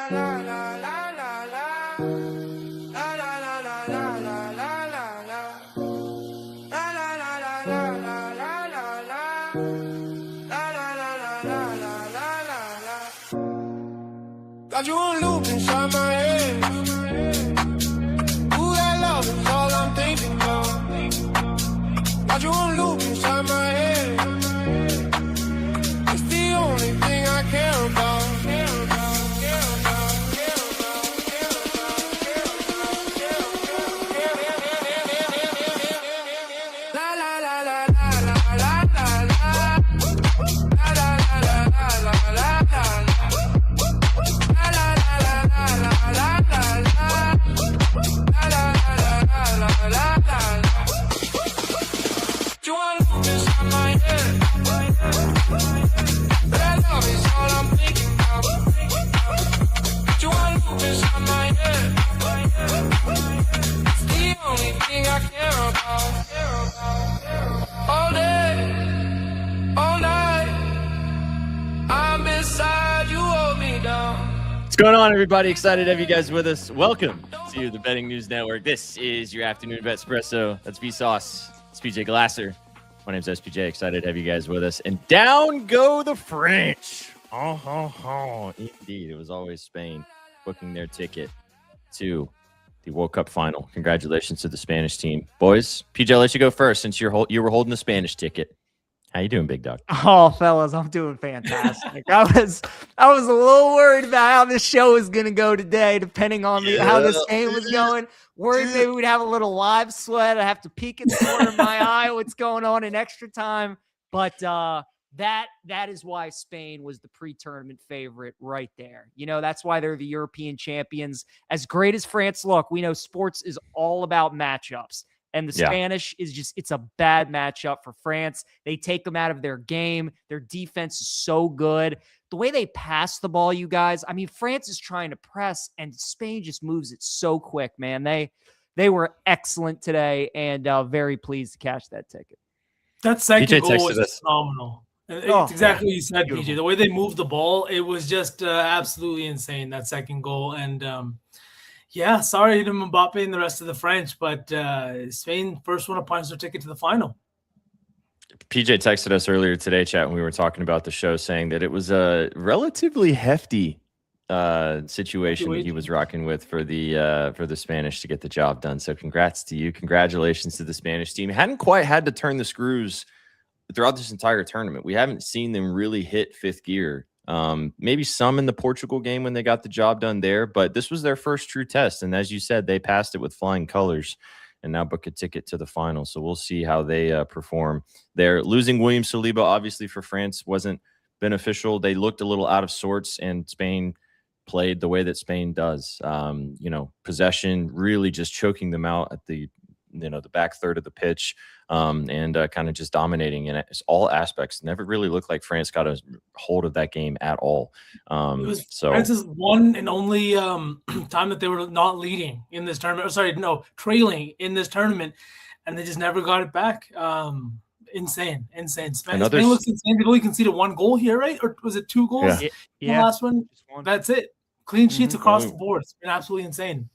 Got you on loop inside my head. Ooh, that love is all I'm thinking of. Got you on loop inside my head. It's the only thing I care about. La la la la la la la la la. La la la la la la la la. All day, all night, I'm beside you, hold me down. What's going on, everybody? Excited to have you guys with us. Welcome to the Betting News Network. This is your afternoon bet espresso. That's Vsauce. It's PJ Glasser. My name's SPJ. Excited to have you guys with us. And down go the French. Indeed, it was always Spain booking their ticket to the World Cup final. Congratulations to the Spanish team. Boys, PJ, I'll let you go first since you were holding the Spanish ticket. How you doing, big dog? Oh, fellas, I'm doing fantastic. I was a little worried about how this show is going to go today, depending on how this game was going. Worried maybe we'd have a little live sweat. I have to peek at the corner of my eye what's going on in extra time. But that is why Spain was the pre-tournament favorite right there. You know, that's why they're the European champions. As great as France look, we know sports is all about matchups. And the Spanish is just, it's a bad matchup for France. They take them out of their game. Their defense is so good. The way they pass the ball, you guys, I mean, France is trying to press and Spain just moves it so quick, man. They were excellent today and very pleased to cash that ticket. That second goal was phenomenal. It's exactly what you said, PJ. The way they moved the ball, it was just absolutely insane, that second goal. And sorry to Mbappe and the rest of the French, but Spain first one to punch their ticket to the final. PJ texted us earlier today, chat, when we were talking about the show, saying that it was a relatively hefty situation that he was rocking with for the Spanish to get the job done. So congrats to you. Congratulations to the Spanish team. Hadn't quite had to turn the screws throughout this entire tournament. We haven't seen them really hit fifth gear. Maybe some in the Portugal game when they got the job done there, but this was their first true test. And as you said, they passed it with flying colors and now book a ticket to the final. So we'll see how they perform there. Losing William Saliba, obviously, for France wasn't beneficial. They looked a little out of sorts, and Spain played the way that Spain does. Possession, really just choking them out at the back third of the pitch, and kind of just dominating in all aspects. Never really looked like France got a hold of that game at all. It was France's one and only time that they were not leading in this tournament. Trailing in this tournament, and they just never got it back. Insane. Spain looks insane. They only conceded one goal here, right? Or was it two goals? Yeah. The last one. That's it. Clean sheets across the board. It's been absolutely insane.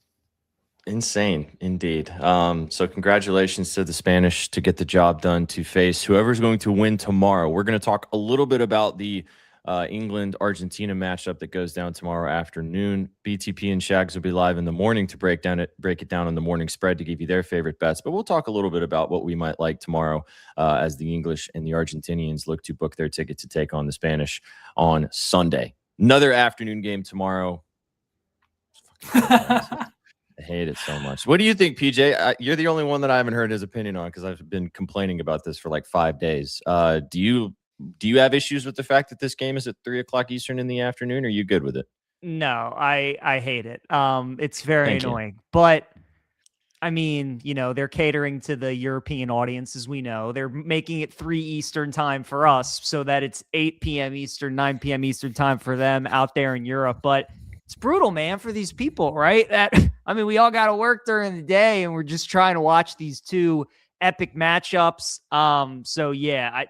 Insane, indeed. So congratulations to the Spanish to get the job done to face whoever's going to win tomorrow. We're going to talk a little bit about the England-Argentina matchup that goes down tomorrow afternoon. BTP and Shags will be live in the morning to break it down on the morning spread to give you their favorite bets. But we'll talk a little bit about what we might like tomorrow as the English and the Argentinians look to book their ticket to take on the Spanish on Sunday. Another afternoon game tomorrow. I hate it so much. What do you think, PJ? You're the only one that I haven't heard his opinion on because I've been complaining about this for like 5 days. Do you have issues with the fact that this game is at 3:00 Eastern in the afternoon? Are you good with it? No, I hate it. It's very annoying. But I mean, they're catering to the European audience, as we know. They're making it 3 Eastern time for us so that it's 8 p.m. Eastern, 9 p.m. Eastern time for them out there in Europe. But it's brutal, man, for these people, right? We all got to work during the day, and we're just trying to watch these two epic matchups.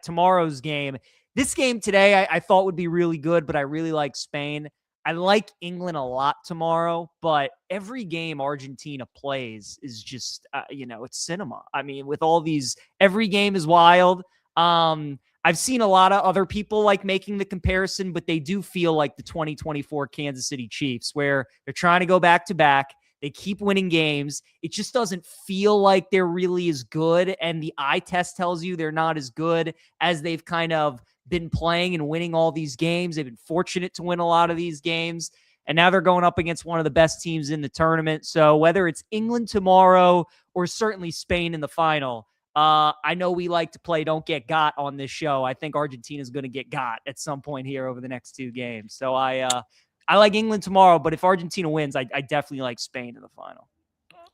Tomorrow's game, this game today, I thought would be really good, but I really like Spain. I like England a lot tomorrow, but every game Argentina plays is just, it's cinema. I mean, with all these, every game is wild. I've seen a lot of other people like making the comparison, but they do feel like the 2024 Kansas City Chiefs, where they're trying to go back to back. They keep winning games. It just doesn't feel like they're really as good. And the eye test tells you they're not as good as they've kind of been playing and winning all these games. They've been fortunate to win a lot of these games. And now they're going up against one of the best teams in the tournament. So whether it's England tomorrow or certainly Spain in the final, I know we like to play don't get got on this show. I think Argentina's going to get got at some point here over the next 2 games. So I like England tomorrow, but if Argentina wins, I definitely like Spain in the final.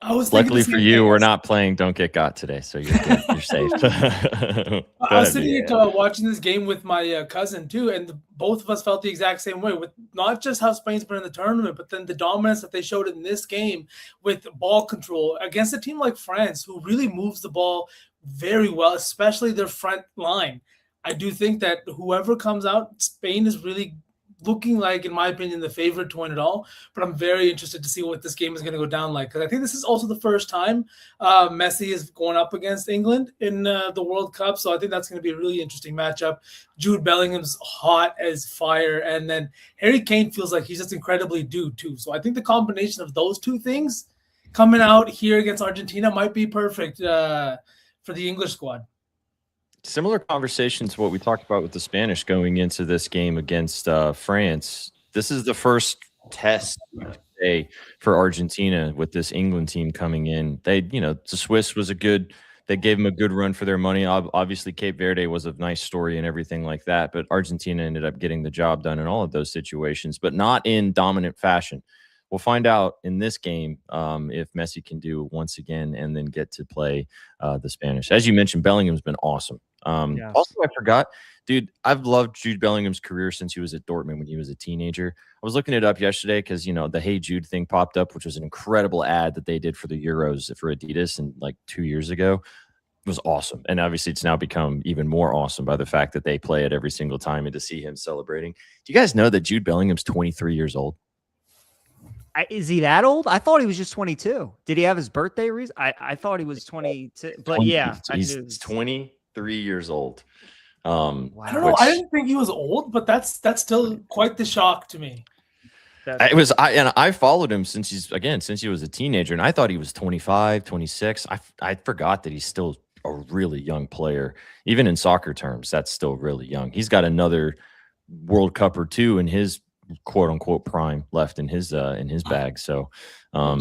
Luckily for you, we're not playing Don't Get Got today, so you're good. You're safe. I was sitting watching this game with my cousin too, and both of us felt the exact same way, with not just how Spain's been in the tournament, but then the dominance that they showed in this game with ball control against a team like France, who really moves the ball very well, especially their front line. I do think that whoever comes out, Spain is really looking like, in my opinion, the favorite to win it all. But I'm very interested to see what this game is going to go down like, because I think this is also the first time Messi is going up against England in the World Cup. So I think that's going to be a really interesting matchup. Jude Bellingham's hot as fire, and then Harry Kane feels like he's just incredibly due too. So I think the combination of those two things coming out here against Argentina might be perfect for the English squad. Similar conversations to what we talked about with the Spanish going into this game against France. This is the first test day for Argentina with this England team coming in. The Swiss was they gave them a good run for their money. Obviously, Cape Verde was a nice story and everything like that, but Argentina ended up getting the job done in all of those situations, but not in dominant fashion. We'll find out in this game if Messi can do it once again and then get to play the Spanish. As you mentioned, Bellingham's been awesome. Yes. Also, I forgot, dude, I've loved Jude Bellingham's career since he was at Dortmund when he was a teenager. I was looking it up yesterday because, the Hey Jude thing popped up, which was an incredible ad that they did for the Euros for Adidas and like 2 years ago. It was awesome. And obviously it's now become even more awesome by the fact that they play it every single time, and to see him celebrating. Do you guys know that Jude Bellingham's 23 years old? Is he that old? I thought he was just 22. Did he have his birthday reason? I thought he was 22. But yeah, he's 23 years old. Wow. I don't know. I didn't think he was old, but that's still quite the shock to me. I followed him since he was a teenager, and I thought he was 25, 26. I forgot that he's still a really young player. Even in soccer terms, that's still really young. He's got another World Cup or two in his quote unquote prime left in his bag. So I'd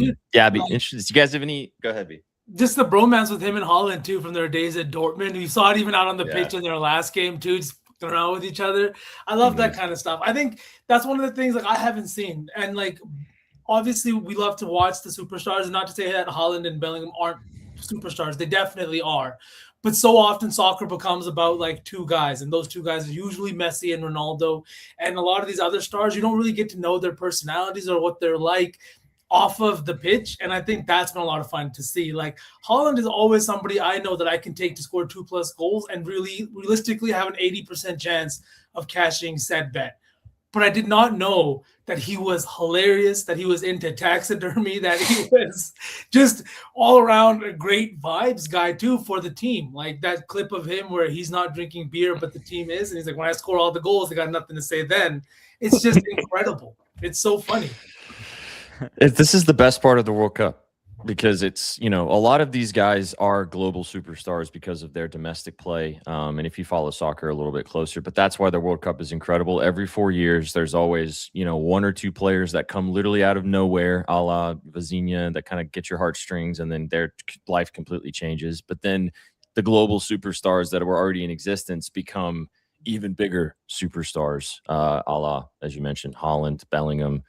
be interested. Do you guys have any? Go ahead, B. Just the bromance with him and Holland too from their days at Dortmund. You saw it even out on the pitch in their last game too, just fucking around with each other. I love that kind of stuff. I think that's one of the things like I haven't seen. And like obviously we love to watch the superstars, and not to say that Holland and Bellingham aren't superstars. They definitely are. But so often soccer becomes about like two guys, and those two guys are usually Messi and Ronaldo. And a lot of these other stars, you don't really get to know their personalities or what they're like off of the pitch. And I think that's been a lot of fun to see. Like Holland is always somebody I know that I can take to score 2+ goals and really realistically have an 80% chance of cashing said bet. But I did not know that he was hilarious, that he was into taxidermy, that he was just all around a great vibes guy too for the team. Like that clip of him where he's not drinking beer, but the team is. And he's like, when I score all the goals, I got nothing to say then. It's just incredible. It's so funny. This is the best part of the World Cup, because it's, a lot of these guys are global superstars because of their domestic play. And if you follow soccer a little bit closer, but that's why the World Cup is incredible. Every 4 years, there's always, one or two players that come literally out of nowhere, a la Vazinha, that kind of get your heartstrings, and then their life completely changes. But then the global superstars that were already in existence become even bigger superstars, a la, as you mentioned, Holland, Bellingham,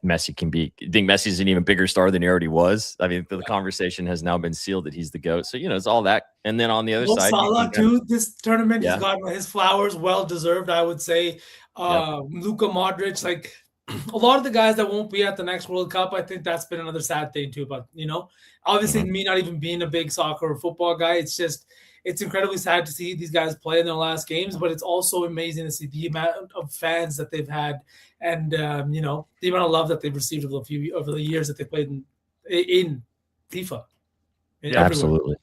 Messi can be. I think Messi's an even bigger star than he already was. I mean, the conversation has now been sealed that he's the GOAT. So, it's all that. And then on the other side, Salah too. This tournament, he's gotten his flowers, well deserved, I would say. Luka Modric, like a lot of the guys that won't be at the next World Cup, I think that's been another sad thing too. But obviously, me not even being a big soccer or football guy, it's just it's incredibly sad to see these guys play in their last games, but it's also amazing to see the amount of fans that they've had and the amount of love that they've received over the years that they played in FIFA. Yeah, absolutely.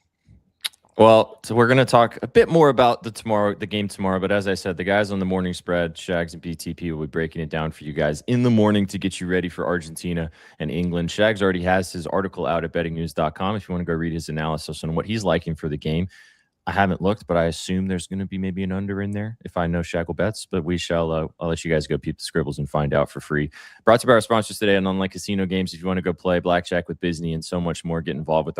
Well, so we're going to talk a bit more about the game tomorrow. But as I said, the guys on the morning spread, Shags and BTP, will be breaking it down for you guys in the morning to get you ready for Argentina and England. Shags already has his article out at bettingnews.com if you want to go read his analysis on what he's liking for the game. I haven't looked, but I assume there's going to be maybe an under in there if I know Shackle bets. But we shall. I'll let you guys go peep the scribbles and find out for free. Brought to you by our sponsors today on Online Casino Games. If you want to go play blackjack with Disney and so much more, get involved with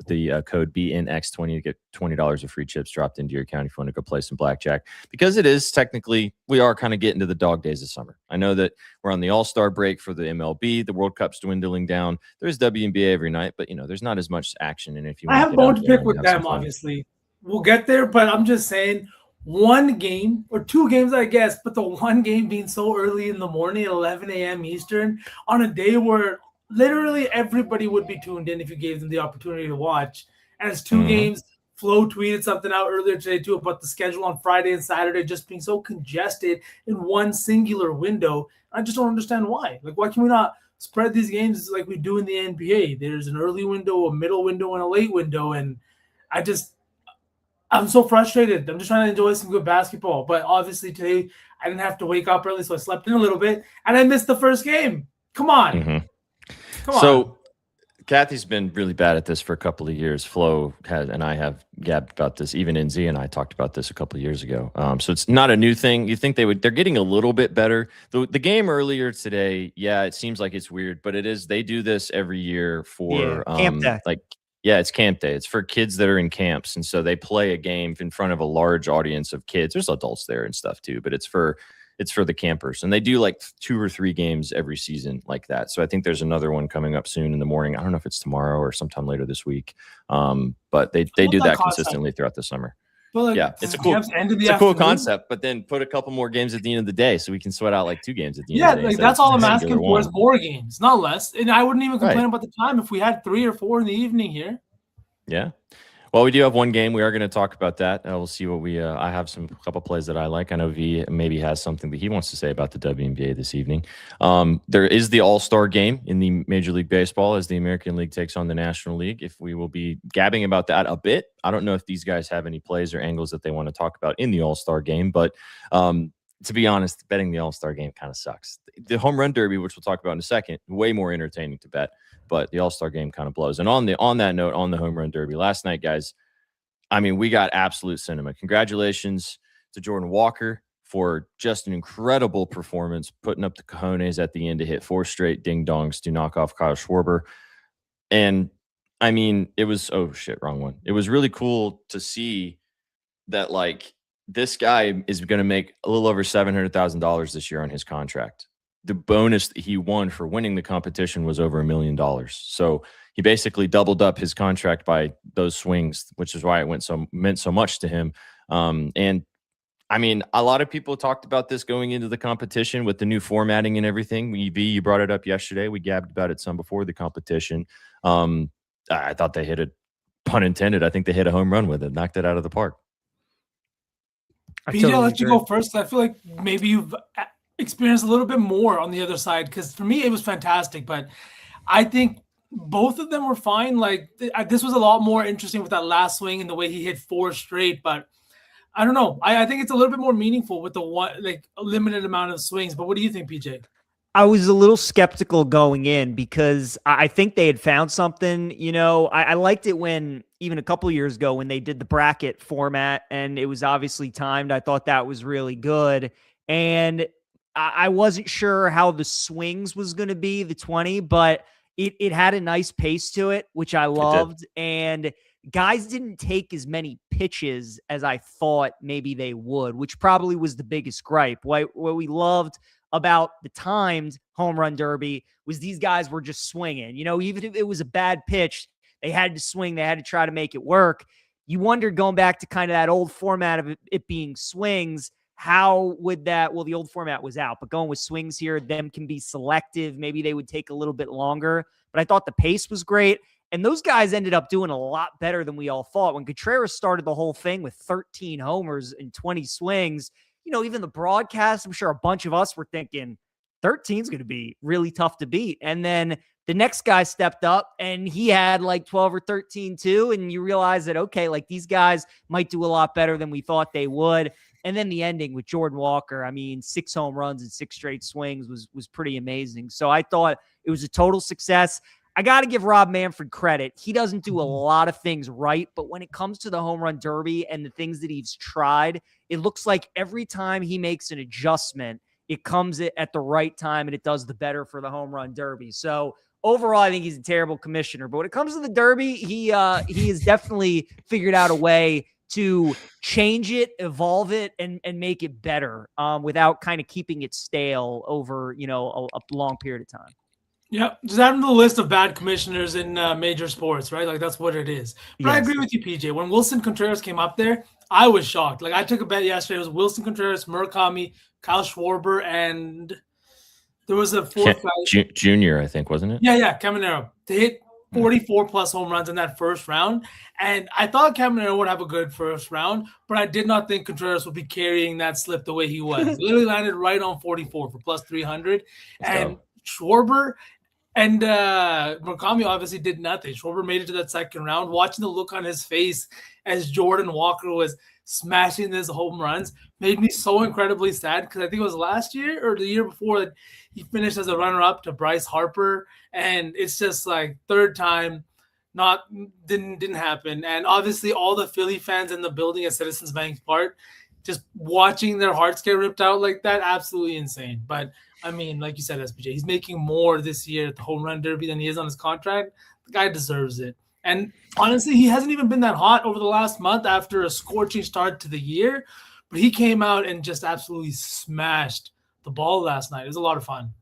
the code BNX20 to get $20 of free chips dropped into your account if you want to go play some blackjack. Because it is technically, we are kind of getting to the dog days of summer. I know that we're on the All-Star break for the MLB. The World Cup's dwindling down. There's WNBA every night, but there's not as much action. And if you I have bone to pick with them, obviously. We'll get there, but I'm just saying one game or two games, I guess, but the one game being so early in the morning, 11 a.m. Eastern, on a day where literally everybody would be tuned in if you gave them the opportunity to watch. And it's two games. Flo tweeted something out earlier today, too, about the schedule on Friday and Saturday just being so congested in one singular window. I just don't understand why. Like, why can we not spread these games like we do in the NBA? There's an early window, a middle window, and a late window, and I'm so frustrated. I'm just trying to enjoy some good basketball. But obviously today I didn't have to wake up early, so I slept in a little bit, and I missed the first game. Come on. Come on. So Kathy's been really bad at this for a couple of years. Flo and I have gabbed about this. Even NZ and I talked about this a couple of years ago. So it's not a new thing. You think they're getting a little bit better. The game earlier today, yeah, it seems like it's weird, but it is. They do this every year for camp day. Yeah, it's camp day. It's for kids that are in camps. And so they play a game in front of a large audience of kids. There's adults there and stuff too, but it's for the campers. And they do like 2 or 3 games every season like that. So I think there's another one coming up soon in the morning. I don't know if it's tomorrow or sometime later this week. But they do that consistently throughout the summer. But yeah, it's a cool concept, but then put a couple more games at the end of the day so we can sweat out like 2 games at the end of the day. Yeah, like that's all I'm asking for is more games, not less. And I wouldn't even complain about the time if we had 3 or 4 in the evening here. Yeah. Well, we do have one game. We are going to talk about that. We'll see what I have a couple plays that I like. I know V maybe has something that he wants to say about the WNBA this evening. There is the All-Star game in the Major League Baseball as the American League takes on the National League. If we will be gabbing about that a bit. I don't know if these guys have any plays or angles that they want to talk about in the All-Star game, but to be honest, betting the All-Star game kind of sucks. The Home Run Derby, which we'll talk about in a second, way more entertaining to bet. But the All-Star game kind of blows. And on that note, on the Home Run Derby, last night, guys, I mean, we got absolute cinema. Congratulations to Jordan Walker for just an incredible performance, putting up the cojones at the end to hit 4 straight ding-dongs to knock off Kyle Schwarber. And, I mean, it was – oh, shit, wrong one. It was really cool to see that, like, this guy is going to make a little over $700,000 this year on his contract. The bonus that he won for winning the competition was over $1 million. So he basically doubled up his contract by those swings, which is why it meant so much to him. And I mean, a lot of people talked about this going into the competition with the new formatting and everything. You brought it up yesterday. We gabbed about it some before the competition. I thought they hit it, pun intended. I think they hit a home run with it, knocked it out of the park. BJ, I'll let you go first. I feel like maybe you've experienced a little bit more on the other side, because for me it was fantastic, but I think both of them were fine. Like this was a lot more interesting with that last swing and the way he hit 4 straight, but I don't know. I think it's a little bit more meaningful with the a limited amount of swings. But what do you think, PJ? I was a little skeptical going in because I think they had found something. You know, I liked it when even a couple of years ago when they did the bracket format and it was obviously timed. I thought that was really good. And I wasn't sure how the swings was going to be, the 20, but it had a nice pace to it, which I loved. And guys didn't take as many pitches as I thought maybe they would, which probably was the biggest gripe. What we loved about the timed home run derby was these guys were just swinging. You know, even if it was a bad pitch, they had to swing. They had to try to make it work. You wondered going back to kind of that old format of it being swings, how would that, well, the old format was out, but going with swings here, them can be selective. Maybe they would take a little bit longer, but I thought the pace was great. And those guys ended up doing a lot better than we all thought. When Contreras started the whole thing with 13 homers and 20 swings, even the broadcast, I'm sure a bunch of us were thinking 13 is going to be really tough to beat. And then the next guy stepped up and he had like 12 or 13 too. And you realize that, okay, like these guys might do a lot better than we thought they would. And then the ending with Jordan Walker, 6 home runs and 6 straight swings was pretty amazing. So I thought it was a total success. I got to give Rob Manfred credit. He doesn't do a lot of things right, but when it comes to the home run derby and the things that he's tried, it looks like every time he makes an adjustment, it comes at the right time and it does the better for the home run derby. So overall, I think he's a terrible commissioner, but when it comes to the derby, he has definitely figured out a way to change it, evolve it, and make it better without kind of keeping it stale over, a long period of time. Yeah, just add them to the list of bad commissioners in major sports, right? Like, that's what it is. But yes. I agree with you, PJ. When Wilson Contreras came up there, I was shocked. Like, I took a bet yesterday. It was Wilson Contreras, Murakami, Kyle Schwarber, and there was a fourth guy. Junior, I think, wasn't it? Yeah, Caminero. To hit 44-plus home runs in that first round. And I thought Caminero would have a good first round, but I did not think Contreras would be carrying that slip the way he was. He literally landed right on 44 for plus 300. And Schwarber and Murakami obviously did nothing. Schwarber made it to that second round. Watching the look on his face as Jordan Walker was smashing his home runs made me so incredibly sad because I think it was last year or the year before that he finished as a runner-up to Bryce Harper. And it's just like third time, didn't happen. And obviously all the Philly fans in the building at Citizens Bank Park, just watching their hearts get ripped out like that, absolutely insane. But like you said, SPJ, he's making more this year at the home run derby than he is on his contract. The guy deserves it. And honestly, he hasn't even been that hot over the last month after a scorching start to the year. But he came out and just absolutely smashed the ball last night. It was a lot of fun.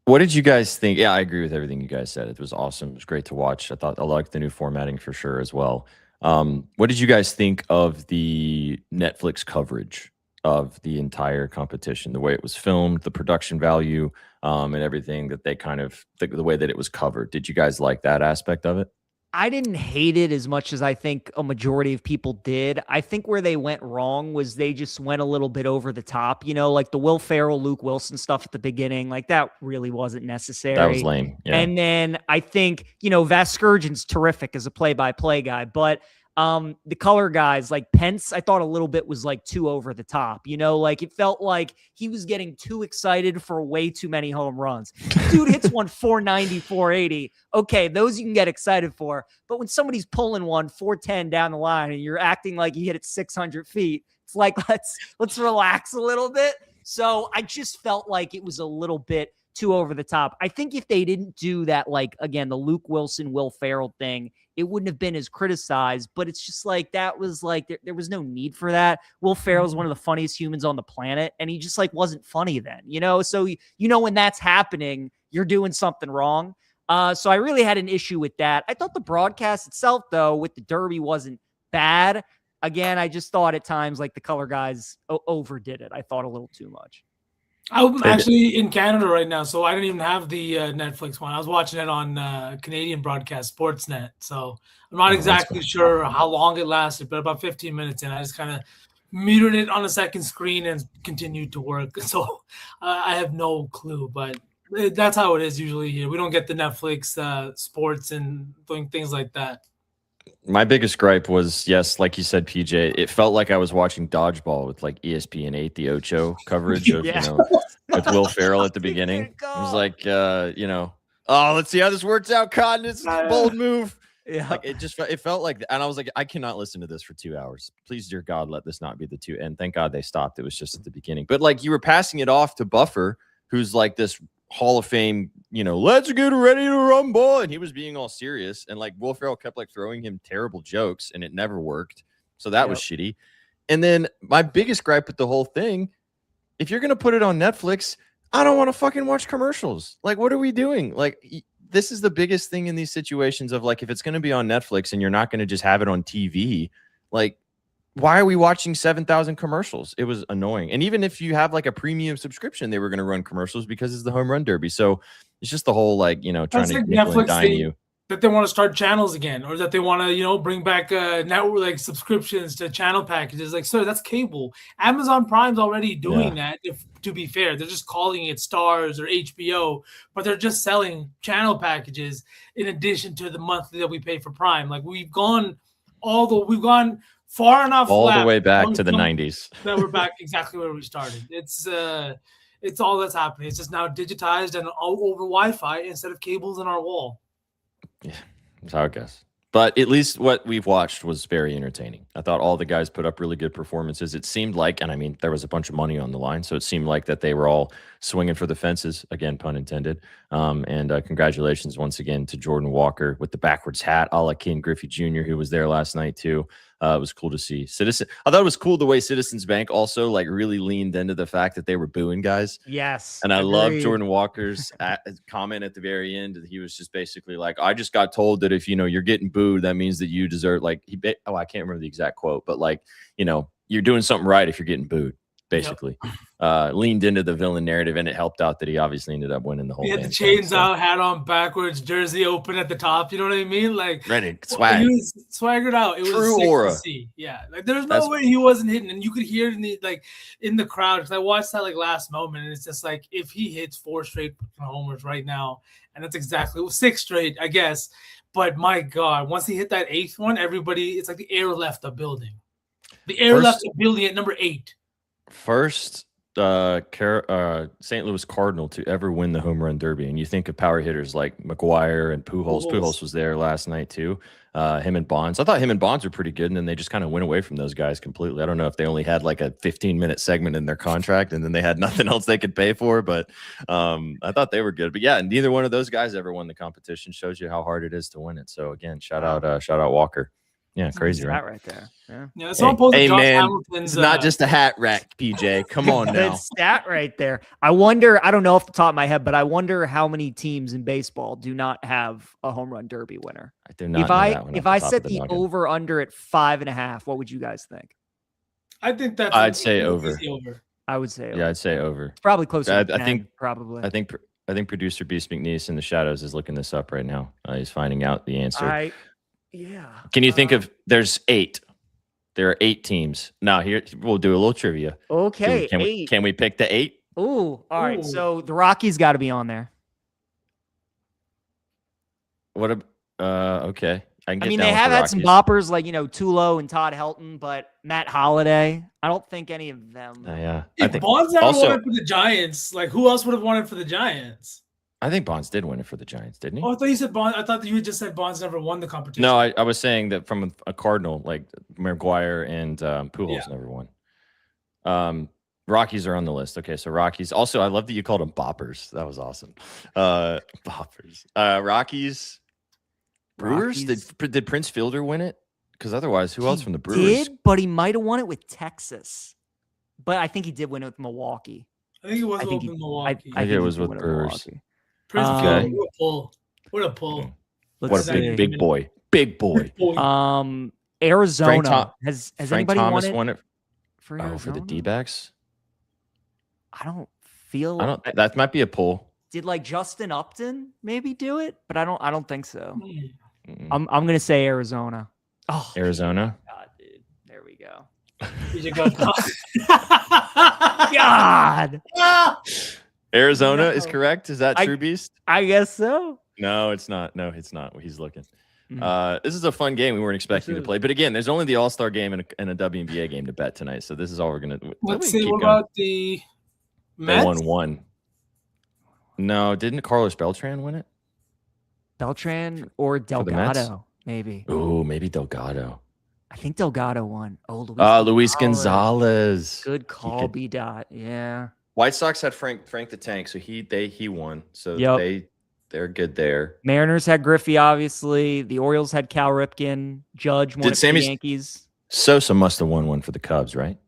What did you guys think? Yeah, I agree with everything you guys said. It was awesome. It was great to watch. I liked the new formatting for sure as well. What did you guys think of the Netflix coverage of the entire competition, the way it was filmed, the production value, and everything that they kind of, the way that it was covered? Did you guys like that aspect of it? I didn't hate it as much as I think a majority of people did. I think where they went wrong was they just went a little bit over the top, like the Will Ferrell, Luke Wilson stuff at the beginning, like that really wasn't necessary. That was lame. Yeah. And then I think, Vasgersian's terrific as a play-by-play guy, but the color guys like Pence, I thought a little bit was like too over the top, like it felt like he was getting too excited for way too many home runs. Dude hits one 490, 480. Okay, those you can get excited for. But when somebody's pulling one 410 down the line and you're acting like he hit it 600 feet, it's like, let's relax a little bit. So I just felt like it was a little bit too over the top. I think if they didn't do that, like, again, the Luke Wilson, Will Ferrell thing, it wouldn't have been as criticized, but it's just like, that was like, there was no need for that. Will Ferrell is one of the funniest humans on the planet, and he just like wasn't funny then, So, when that's happening, you're doing something wrong. So I really had an issue with that. I thought the broadcast itself, though, with the Derby wasn't bad. Again, I just thought at times like the color guys overdid it. I thought a little too much. I'm actually in Canada right now, so I didn't even have the Netflix one. I was watching it on Canadian broadcast Sportsnet, so I'm not exactly sure how long it lasted, but about 15 minutes in, I just kind of muted it on a second screen and continued to work. So I have no clue, but that's how it is usually here. We don't get the Netflix sports and doing things like that. My biggest gripe was, yes, like you said, PJ, it felt like I was watching dodgeball with like ESPN 8, the Ocho coverage of, with Will Ferrell at the beginning. It was like, let's see how this works out, Cotton. It's a bold move. Yeah. Like it felt like, and I was like, I cannot listen to this for 2 hours. Please, dear God, let this not be the two. And thank God they stopped. It was just at the beginning. But like you were passing it off to Buffer, who's like this Hall of Fame, let's get ready to rumble. And he was being all serious. And like Will Ferrell kept like throwing him terrible jokes and it never worked. So that was shitty. And then my biggest gripe with the whole thing, if you're going to put it on Netflix, I don't want to fucking watch commercials. Like, what are we doing? Like, this is the biggest thing in these situations of like, if it's going to be on Netflix and you're not going to just have it on TV, like, why are we watching 7,000 commercials? It was annoying. And even if you have like a premium subscription, they were going to run commercials because it's the home run derby. So it's just the whole, like, trying to nickel and dime you. that they want to start channels again, or that they want to, bring back network like subscriptions to channel packages. Like, sir, that's cable. Amazon Prime's already doing that. If to be fair, they're just calling it Stars or HBO, but they're just selling channel packages in addition to the monthly that we pay for Prime. Like we've gone far enough all the way back to the 90s that we're back exactly where we started. It's all that's happening. It's just now digitized and all over Wi-Fi instead of cables in our wall. Yeah, that's how it goes. But at least what we've watched was very entertaining. I thought all the guys put up really good performances. It seemed like, and I mean, there was a bunch of money on the line, so it seemed like that they were all swinging for the fences, again, pun intended. And congratulations once again to Jordan Walker with the backwards hat, a la Ken Griffey Jr., who was there last night too. It was cool to see. I thought it was cool the way Citizens Bank also like really leaned into the fact that they were booing guys. Yes. And I love Jordan Walker's comment at the very end. He was just basically like, I just got told that if, you're getting booed, that means that you deserve I can't remember the exact quote, but like, you're doing something right if you're getting booed, basically. Yep. Leaned into the villain narrative, and it helped out that he obviously ended up winning the whole thing. He had the chains out, hat on backwards, jersey open at the top. You know what I mean? Like ready, swag. He was swaggered out. It True was sick aura. to see. Yeah, like there's no way he wasn't hitting, and you could hear it in the crowd. Because I watched that last moment, and it's just like if he hits 4 straight homers right now, and that's exactly 6 straight, I guess. But my God, once he hit that 8th one, everybody, it's like the air left the building. The air left the building at number 8. First St. Louis Cardinal to ever win the home run derby, and you think of power hitters like McGuire and Pujols. Pujols was there last night too. Him and Bonds. I thought him and Bonds were pretty good, and then they just kind of went away from those guys completely. I don't know if they only had like a 15-minute segment in their contract, and then they had nothing else they could pay for. But I thought they were good. But yeah, neither one of those guys ever won the competition. Shows you how hard it is to win it. So again, shout out Walker. Yeah, crazy, right there. Yeah, someone hey Josh man, Hamilton's, it's not just a hat rack, PJ. Come on now. Good stat right there. I wonder, I don't know off the top of my head, but I wonder how many teams in baseball do not have a home run derby winner. I do not if I set the over under at 5.5, what would you guys think? I think that's I'd say over. I would say over. Yeah, I'd say over. It's probably closer to 10, I think probably. I think producer Beast McNeese in the shadows is looking this up right now. He's finding out the answer. Yeah. Can you think of? There's 8. There are 8 teams. Now here we'll do a little trivia. Okay. Can we pick the 8? Ooh, all right. So the Rockies got to be on there. What? Okay. I mean, they have had some boppers like Tulo and Todd Helton, but Matt Holliday. I don't think any of them. Yeah. If Bonds never won it for the Giants, like who else would have won it for the Giants? I think Bonds did win it for the Giants, didn't he? Oh, I thought you said Bonds. I thought you just said Bonds never won the competition. No, I was saying that from a Cardinal, like McGuire and Pujols never won. Rockies are on the list. Okay, so Rockies. Also, I love that you called them boppers. That was awesome. Boppers. Rockies. Brewers. Did Prince Fielder win it? Because otherwise, who else from the Brewers? Did, but he might have won it with Texas. But I think he did win it with Milwaukee. I think it was with Milwaukee. I think it was with Brewers. Prince Fielder, what a pull! What a pull! What a big boy! Big boy! Arizona has Frank anybody Thomas won it for Arizona? For the D-backs? I don't feel. That might be a pull. Did like Justin Upton maybe do it? But I don't think so. I'm gonna say Arizona. Oh, Arizona. God, dude. There we go. God. Arizona is correct. Is that true, Beast? I guess so. No, it's not. No, it's not. He's looking. This is a fun game we weren't expecting to play. But again, there's only the All-Star game and a WNBA game to bet tonight. So this is all we're going to Let's see. What about the Mets? They won 1. No, didn't Carlos Beltran win it? Beltran or Delgado, maybe. Oh, maybe Delgado. I think Delgado won. Oh, Luis Gonzalez. Good call, B-Dot. Yeah. White Sox had Frank the Tank, so he won. So they're good there. Mariners had Griffey, obviously. The Orioles had Cal Ripken. Judge won for the Yankees. Sosa must have won one for the Cubs, right?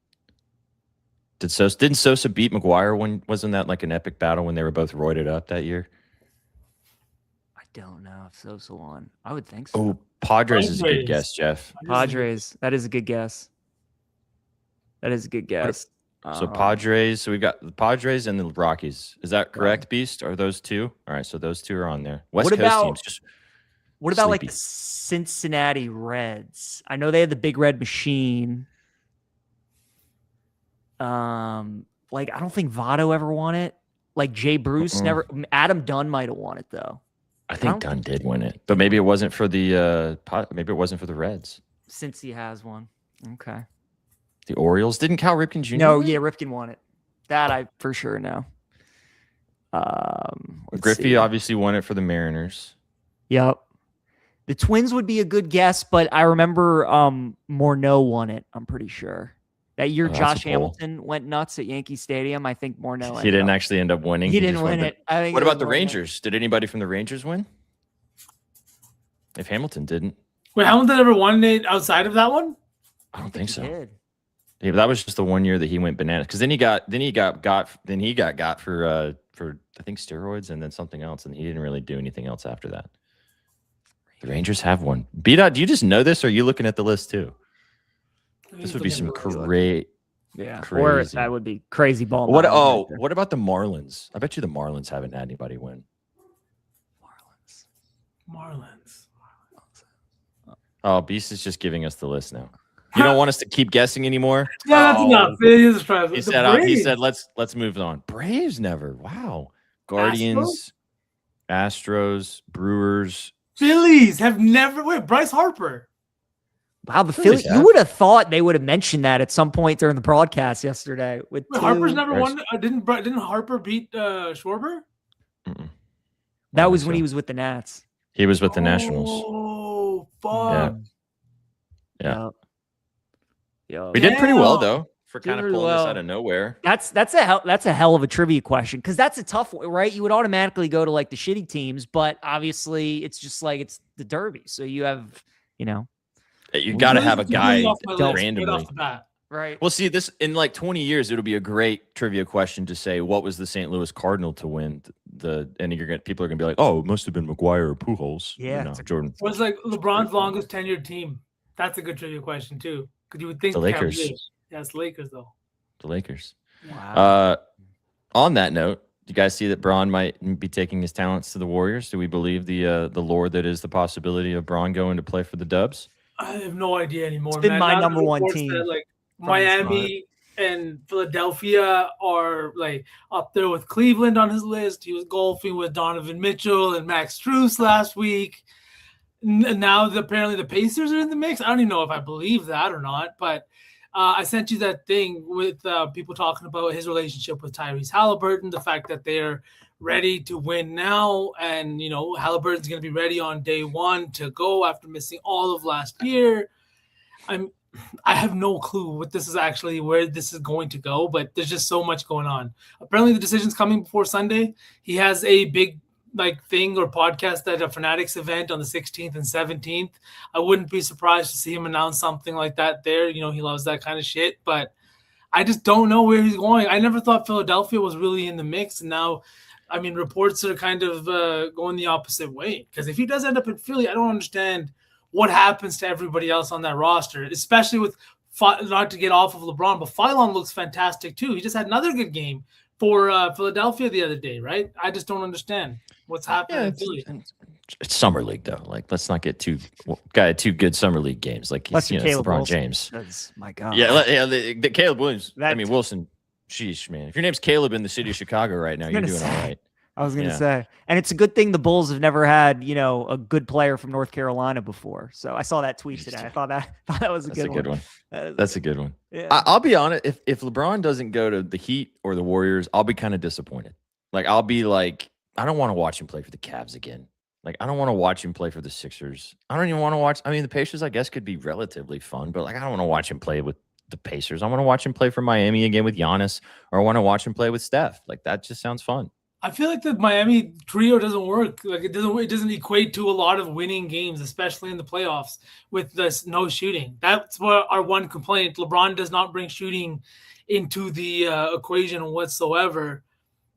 Didn't Sosa beat McGuire? Wasn't that like an epic battle when they were both roided up that year? I don't know if Sosa won. I would think so. Oh, Padres is a good guess, Jeff. Padres. That is a good guess. So Padres. So we got the Padres and the Rockies. Is that correct, Beast? Are those 2? All right, so those 2 are on there. West Coast teams. What about like Sleepy. the Cincinnati Reds? I know they had the Big Red Machine. Like I don't think Votto ever won it. Like Jay Bruce never. Adam Dunn might have won it though. I think Dunn did win it, but maybe it wasn't for the Reds. Since he has one, okay. The Orioles didn't Cal Ripken Jr. No, yeah, Ripken won it. That I for sure know. Griffey obviously won it for the Mariners. Yep. The Twins would be a good guess, but I remember Morneau won it. I'm pretty sure. That year, Josh Hamilton went nuts at Yankee Stadium. I think Morneau. He didn't actually end up winning. He didn't win it. I think what about the Rangers? Did anybody from the Rangers win? If Hamilton didn't. Wait, Hamilton ever won it outside of that one? I don't think so. Did. Yeah, but that was just the one year that he went bananas. Because then he got got for I think steroids and then something else, and he didn't really do anything else after that. The Rangers have one. B-Dot, do you just know this, or are you looking at the list too? This would be some crazy. Or that would be crazy ball. What about the Marlins? I bet you the Marlins haven't had anybody win. Marlins. Oh, Beast is just giving us the list now. You don't want us to keep guessing anymore? Yeah, that's enough. He said let's move on. Braves never. Wow. Guardians, Astros, Brewers. Phillies have never. Wait, Bryce Harper. Wow, the Phillies. You would have thought they would have mentioned that at some point during the broadcast yesterday. Harper's never won. Didn't Harper beat Schwarber? Mm-mm. That was when he was with the Nats. He was with the Nationals. Oh, fuck. Yeah. Yeah. We did pretty well though for kind of pulling this out of nowhere. That's a hell of a trivia question because that's a tough one, right? You would automatically go to like the shitty teams, but obviously it's just like it's the Derby, so you have you got to have a guy randomly. Right. Well, see, this in like 20 years, it'll be a great trivia question to say what was the St. Louis Cardinal to win people are gonna be like, oh, it must have been McGuire or Pujols. Yeah, Jordan. What's like LeBron's longest tenured team? That's a good trivia question too, because you would think the Lakers. Yeah, it's Lakers though. The Lakers. Wow. On that note, do you guys see that Braun might be taking his talents to the Warriors? Do we believe the lore that is the possibility of Braun going to play for the Dubs? I have no idea anymore. It's been my number one team. Like Miami and Philadelphia are like up there with Cleveland on his list. He was golfing with Donovan Mitchell and Max Strus last week. Now apparently the Pacers are in the mix. I don't even know if I believe that or not, but I sent you that thing with people talking about his relationship with Tyrese Halliburton, the fact that they're ready to win now, and Halliburton's going to be ready on day one to go after missing all of last year. I have no clue where this is going to go, but there's just so much going on. Apparently the decision's coming before Sunday. He has a big thing or podcast at a Fanatics event on the 16th and 17th. I wouldn't be surprised to see him announce something like that there. He loves that kind of shit, but I just don't know where he's going. I never thought Philadelphia was really in the mix. And now, reports are kind of going the opposite way, because if he does end up in Philly, I don't understand what happens to everybody else on that roster, especially with not to get off of LeBron, but Philon looks fantastic too. He just had another good game for Philadelphia the other day, right? I just don't understand what's happening in Philly. It's summer league though. Like, let's not get two good summer league games. Like, it's LeBron Wilson. James. That's my God. Yeah. The Caleb Williams. Wilson. Sheesh, man. If your name's Caleb in the city of Chicago right now, you're doing all right. I was going to say, and it's a good thing the Bulls have never had, a good player from North Carolina before. So I saw that tweet today. I thought that was a good one. That's a good one. Yeah. I'll be honest. If LeBron doesn't go to the Heat or the Warriors, I'll be kind of disappointed. Like, I'll be like, I don't want to watch him play for the Cavs again. Like, I don't want to watch him play for the Sixers. I don't even want to watch. The Pacers, I guess, could be relatively fun, but like, I don't want to watch him play with the Pacers. I want to watch him play for Miami again with Giannis, or I want to watch him play with Steph. Like, that just sounds fun. I feel like the Miami trio doesn't work. Like, it doesn't equate to a lot of winning games, especially in the playoffs with this no shooting. That's what our one complaint. LeBron does not bring shooting into the equation whatsoever.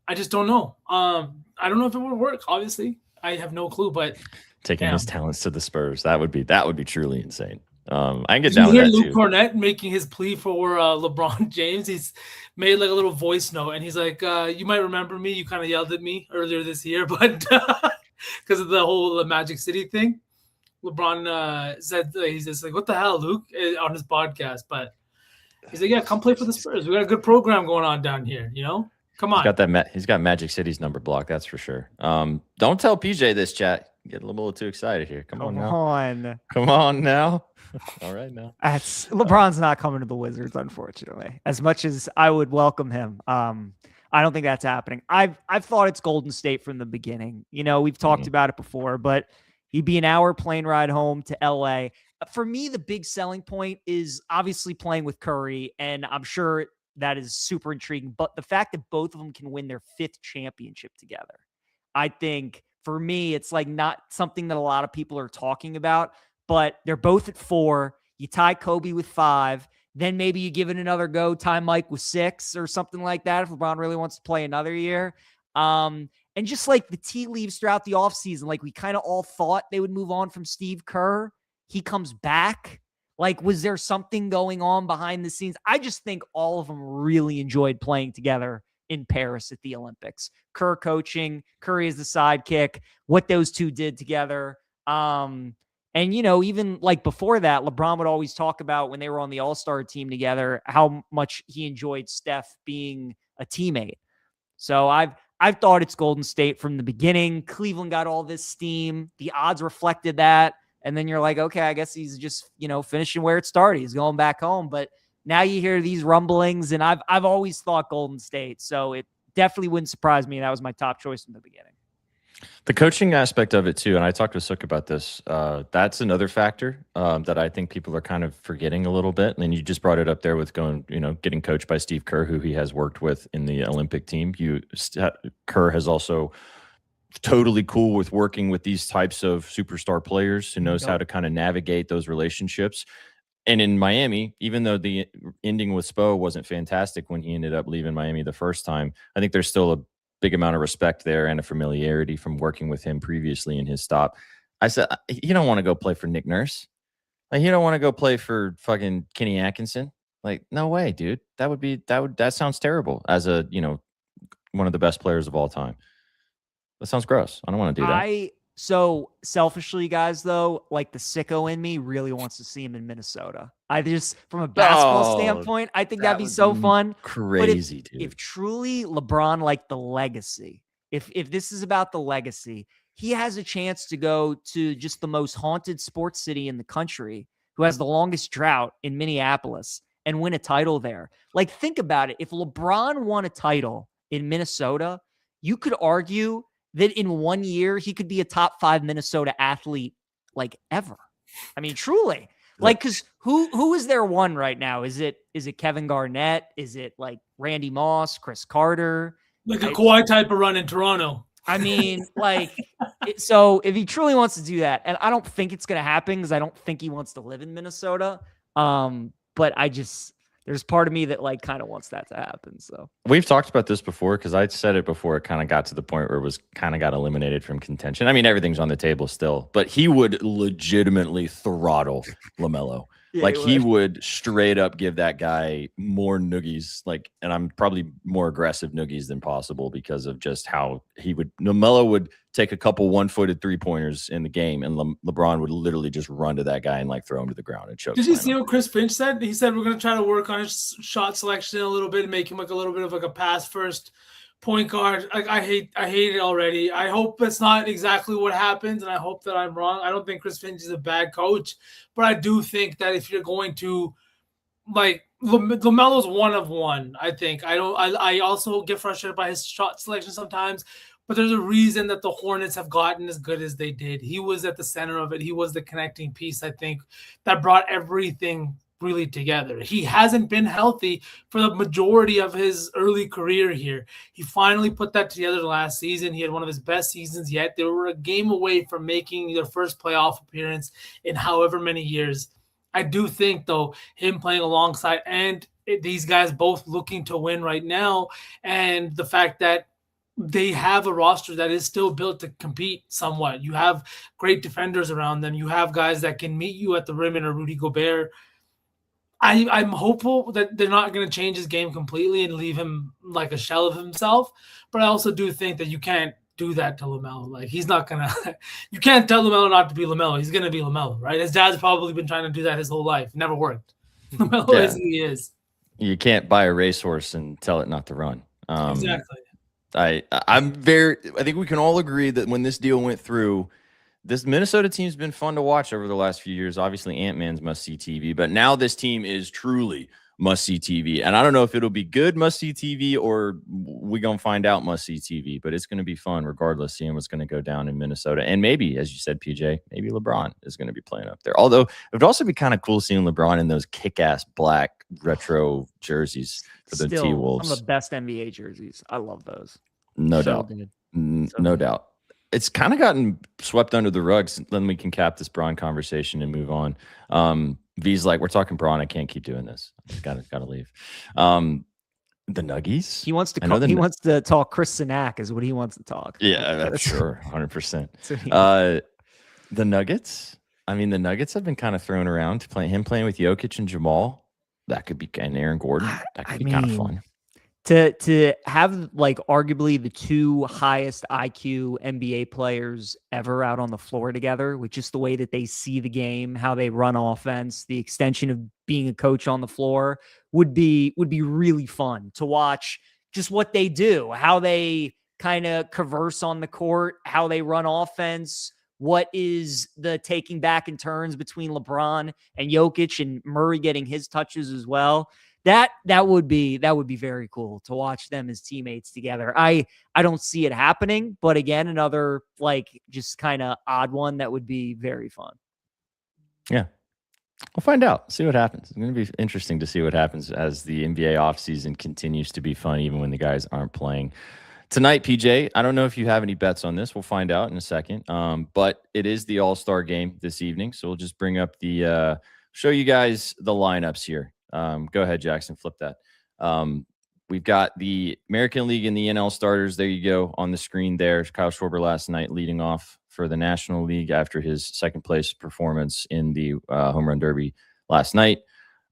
I just don't know. I don't know if it would work. Obviously, I have no clue. But taking his talents to the Spurs, that would be truly insane. I can get Did down you with hear that Luke too. Cornett making his plea for LeBron James? He's made like a little voice note, and he's like, "You might remember me. You kind of yelled at me earlier this year, but because of the whole Magic City thing." LeBron said he's just like, "What the hell, Luke?" on his podcast, but he's like, "Yeah, come play for the Spurs. We got a good program going on down here. Come on." He's got Magic City's number blocked. That's for sure. Don't tell PJ this, chat. Get a little too excited here. Come on now. All right now. LeBron's not coming to the Wizards, unfortunately. As much as I would welcome him, I don't think that's happening. I've thought it's Golden State from the beginning. We've talked about it before, but he'd be an hour plane ride home to LA. For me, the big selling point is obviously playing with Curry, and I'm sure that is super intriguing. But the fact that both of them can win their 5th championship together, I think for me, it's like not something that a lot of people are talking about, but they're both at 4. You tie Kobe with 5. Then maybe you give it another go, tie Mike with 6 or something like that if LeBron really wants to play another year. And just like the tea leaves throughout the offseason, like we kind of all thought they would move on from Steve Kerr. He comes back. Like, was there something going on behind the scenes? I just think all of them really enjoyed playing together in Paris at the Olympics. Kerr coaching, Curry as the sidekick, what those two did together. And, even like before that, LeBron would always talk about when they were on the All-Star team together, how much he enjoyed Steph being a teammate. So I've thought it's Golden State from the beginning. Cleveland got all this steam. The odds reflected that. And then you're like, okay, I guess he's just, finishing where it started. He's going back home. But now you hear these rumblings, and I've always thought Golden State. So it definitely wouldn't surprise me. That was my top choice from the beginning. The coaching aspect of it too, and I talked to Sook about this. That's another factor that I think people are kind of forgetting a little bit. And you just brought it up there with getting coached by Steve Kerr, who he has worked with in the Olympic team. Kerr has also totally cool with working with these types of superstar players who knows how to kind of navigate those relationships. And in Miami, even though the ending with Spo wasn't fantastic when he ended up leaving Miami the first time, I think there's still a big amount of respect there and a familiarity from working with him previously in his stop. I said, you don't want to go play for Nick Nurse. Like, you don't want to go play for fucking Kenny Atkinson. Like, no way, dude. That sounds terrible as a, one of the best players of all time. That sounds gross. I don't want to do that. So selfishly, guys, though, like the sicko in me really wants to see him in Minnesota. I just, from a basketball standpoint, I think that'd be so fun. Crazy, dude. If truly LeBron, like the legacy, if this is about the legacy, he has a chance to go to just the most haunted sports city in the country, who has the longest drought in Minneapolis, and win a title there. Like, think about it. If LeBron won a title in Minnesota, you could argue that in 1 year, he could be a top 5 Minnesota athlete, like, ever. I mean, truly. Like, because who is their one right now? Is it Kevin Garnett? Is it like Randy Moss, Chris Carter? Like a Kawhi type of run in Toronto. I mean, so if he truly wants to do that, and I don't think it's going to happen because I don't think he wants to live in Minnesota. But there's part of me that like kind of wants that to happen. So we've talked about this before, because I said it before it kind of got to the point where it was kind of got eliminated from contention. I mean, everything's on the table still, but he would legitimately throttle LaMelo. Yeah, he would straight up give that guy more noogies, and I'm probably more aggressive noogies than possible because of just how LaMelo would take a couple one-footed three-pointers in the game, and LeBron would literally just run to that guy and throw him to the ground and choke. Did you see what Chris Finch said? He said, we're going to try to work on his shot selection a little bit and make him like a little bit of like a pass first point guard. I hate it already. I hope that's not exactly what happens, and I hope that I'm wrong. I don't think Chris Finch is a bad coach, but I do think that if you're going to LaMelo's one of one, I think. I also get frustrated by his shot selection sometimes, but there's a reason that the Hornets have gotten as good as they did. He was at the center of it. He was the connecting piece, I think, that brought everything really together. He hasn't been healthy for the majority of his early career here. He finally put that together last season. He had one of his best seasons yet. They were a game away from making their first playoff appearance in however many years. I do think, though, him playing alongside and these guys both looking to win right now, and the fact that they have a roster that is still built to compete somewhat. You have great defenders around them. You have guys that can meet you at the rim in a Rudy Gobert. I'm hopeful that they're not going to change his game completely and leave him like a shell of himself. But I also do think that you can't do that to LaMelo. Like, he's not gonna. You can't tell LaMelo not to be LaMelo. He's gonna be LaMelo, right? His dad's probably been trying to do that his whole life. Never worked. LaMelo is who he is. You can't buy a racehorse and tell it not to run. Exactly. I think we can all agree that when this deal went through, this Minnesota team's been fun to watch over the last few years. Obviously, Ant-Man's must-see TV, but now this team is truly must-see TV. And I don't know if it'll be good must-see TV or we're going to find out must-see TV, but it's going to be fun regardless, seeing what's going to go down in Minnesota. And maybe, as you said, PJ, maybe LeBron is going to be playing up there. Although it would also be kind of cool seeing LeBron in those kick-ass black retro jerseys for the T-Wolves. Some of the best NBA jerseys. I love those. No doubt. No doubt. It's kind of gotten swept under the rug. Then we can cap this Braun conversation and move on. V's like, we're talking Braun. I can't keep doing this. Gotta leave. The Nuggies. He wants to. He wants to talk. Chris Sinak is what he wants to talk. Yeah, that's sure, 100%. The Nuggets. I mean, the Nuggets have been kind of thrown around to playing with Jokic and Jamal. That could be, and Aaron Gordon. That could be kind of fun. To have like arguably the two highest IQ NBA players ever out on the floor together, with just the way that they see the game, how they run offense, the extension of being a coach on the floor would be really fun to watch. Just what they do, how they kind of converse on the court, how they run offense. What is the taking back and turns between LeBron and Jokic, and Murray getting his touches as well? That would be very cool to watch them as teammates together. I don't see it happening, but again, another like just kind of odd one that would be very fun. Yeah. We'll find out. See what happens. It's going to be interesting to see what happens as the NBA offseason continues to be fun, even when the guys aren't playing. Tonight, PJ, I don't know if you have any bets on this. We'll find out in a second. But it is the All-Star game this evening, so we'll just bring up show you guys the lineups here. Go ahead, Jackson. Flip that. We've got the American League and the NL starters. There you go on the screen there. Kyle Schwarber last night leading off for the National League after his second place performance in the home run derby last night.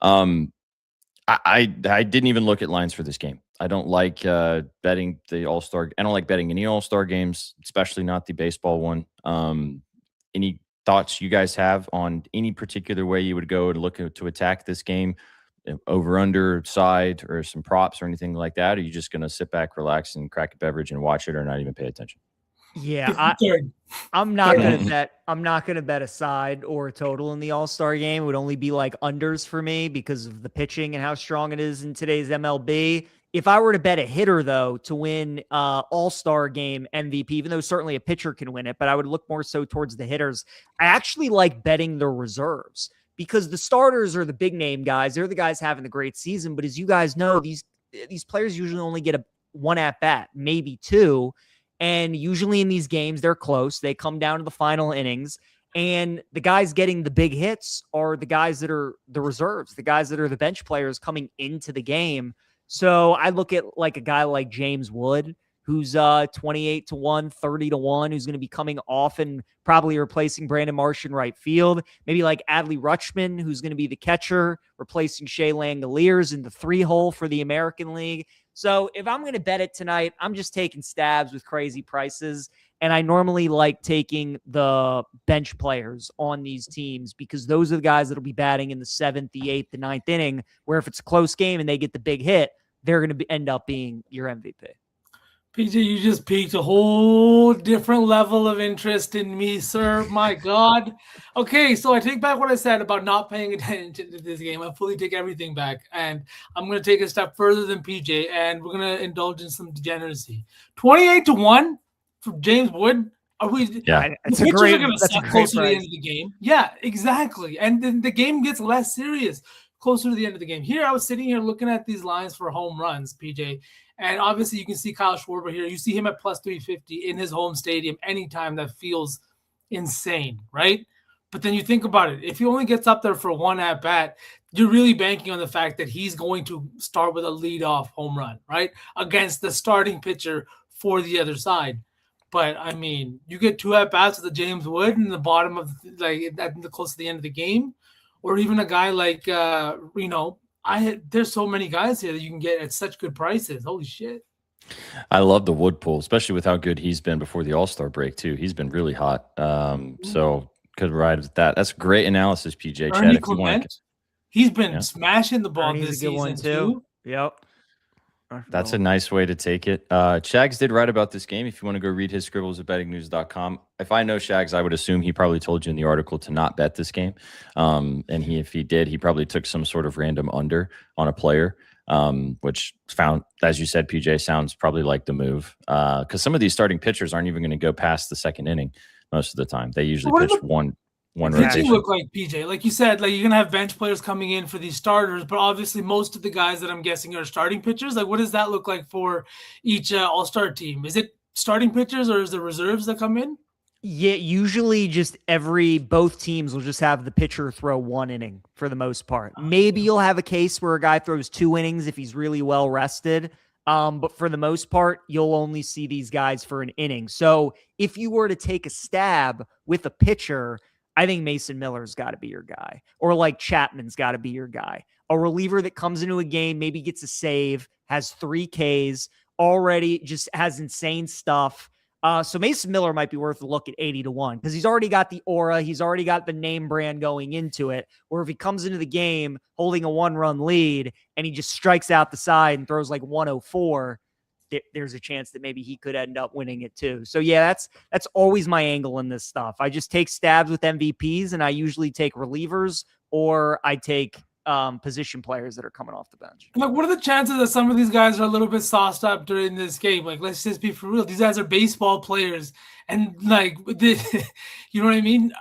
I didn't even look at lines for this game. I don't like betting the All-Star. I don't like betting any All-Star games, especially not the baseball one. Any thoughts you guys have on any particular way you would go and look to attack this game? Over, under, side, or some props or anything like that? Or are you just going to sit back, relax, and crack a beverage and watch it, or not even pay attention? Yeah, I'm not gonna bet a side or a total in the All-Star game. It would only be like unders for me because of the pitching and how strong it is in today's MLB. If I were to bet a hitter, though, to win All-Star game MVP, even though certainly a pitcher can win it, but I would look more so towards the hitters. I actually like betting the reserves, because the starters are the big name guys. They're the guys having the great season. But as you guys know, these players usually only get one at bat, maybe two. And usually in these games, they're close. They come down to the final innings. And the guys getting the big hits are the guys that are the reserves, the guys that are the bench players coming into the game. So I look at like a guy like James Wood, who's 28-1, 30-1, who's going to be coming off and probably replacing Brandon Marsh in right field. Maybe like Adley Rutschman, who's going to be the catcher, replacing Shea Langoliers in the 3-hole for the American League. So if I'm going to bet it tonight, I'm just taking stabs with crazy prices. And I normally like taking the bench players on these teams, because those are the guys that'll be batting in the 7th, the 8th, the 9th inning, where if it's a close game and they get the big hit, they're going to end up being your MVP. PJ, you just piqued a whole different level of interest in me, sir. My God. Okay, so I take back what I said about not paying attention to this game. I fully take everything back, and I'm going to take a step further than PJ, and we're going to indulge in some degeneracy. 28-1 for James Wood. Are we? Yeah, it's a great. That's close to the end of the game. Yeah, exactly. And then the game gets less serious closer to the end of the game. Here, I was sitting here looking at these lines for home runs, PJ. And obviously, you can see Kyle Schwarber here. You see him at plus 350 in his home stadium anytime. That feels insane, right? But then you think about it. If he only gets up there for one at-bat, you're really banking on the fact that he's going to start with a leadoff home run, right, against the starting pitcher for the other side. But, I mean, you get two at-bats with the James Wood in the bottom of, close to the end of the game, or even a guy like, there's so many guys here that you can get at such good prices. Holy shit. I love the Wood pool, especially with how good he's been before the All-Star break too. He's been really hot. So could ride with that. That's great analysis, PJ. Ernie Chad, if you Clement, want to, he's been smashing the ball Ernie's this a good one season too. Yep. That's a nice way to take it. Shags did write about this game. If you want to go read his scribbles at bettingnews.com. If I know Shags, I would assume he probably told you in the article to not bet this game. And if he did, he probably took some sort of random under on a player, which found, as you said, PJ, sounds probably like the move. Because some of these starting pitchers aren't even going to go past the second inning most of the time. They usually pitch one rotation. Look like PJ, like you said, like you're gonna have bench players coming in for these starters, but obviously most of the guys that I'm guessing are starting pitchers. Like, what does that look like for each All-Star team? Is it starting pitchers or is it reserves that come in? Yeah, usually just both teams will just have the pitcher throw 1 inning for the most part. Maybe you'll have a case where a guy throws 2 innings if he's really well rested. But for the most part, you'll only see these guys for an inning. So if you were to take a stab with a pitcher, I think Mason Miller's got to be your guy, or like Chapman's got to be your guy. A reliever that comes into a game, maybe gets a save, has 3 Ks, already just has insane stuff. So Mason Miller might be worth a look at 80-1 because he's already got the aura. He's already got the name brand going into it, where if he comes into the game holding a 1-run lead and he just strikes out the side and throws like 104, there's a chance that maybe he could end up winning it too. So yeah, that's always my angle in this stuff. I just take stabs with MVPs, and I usually take relievers, or I take position players that are coming off the bench. Like, what are the chances that some of these guys are a little bit sauced up during this game? Like, let's just be for real. These guys are baseball players, and like, you know what I mean?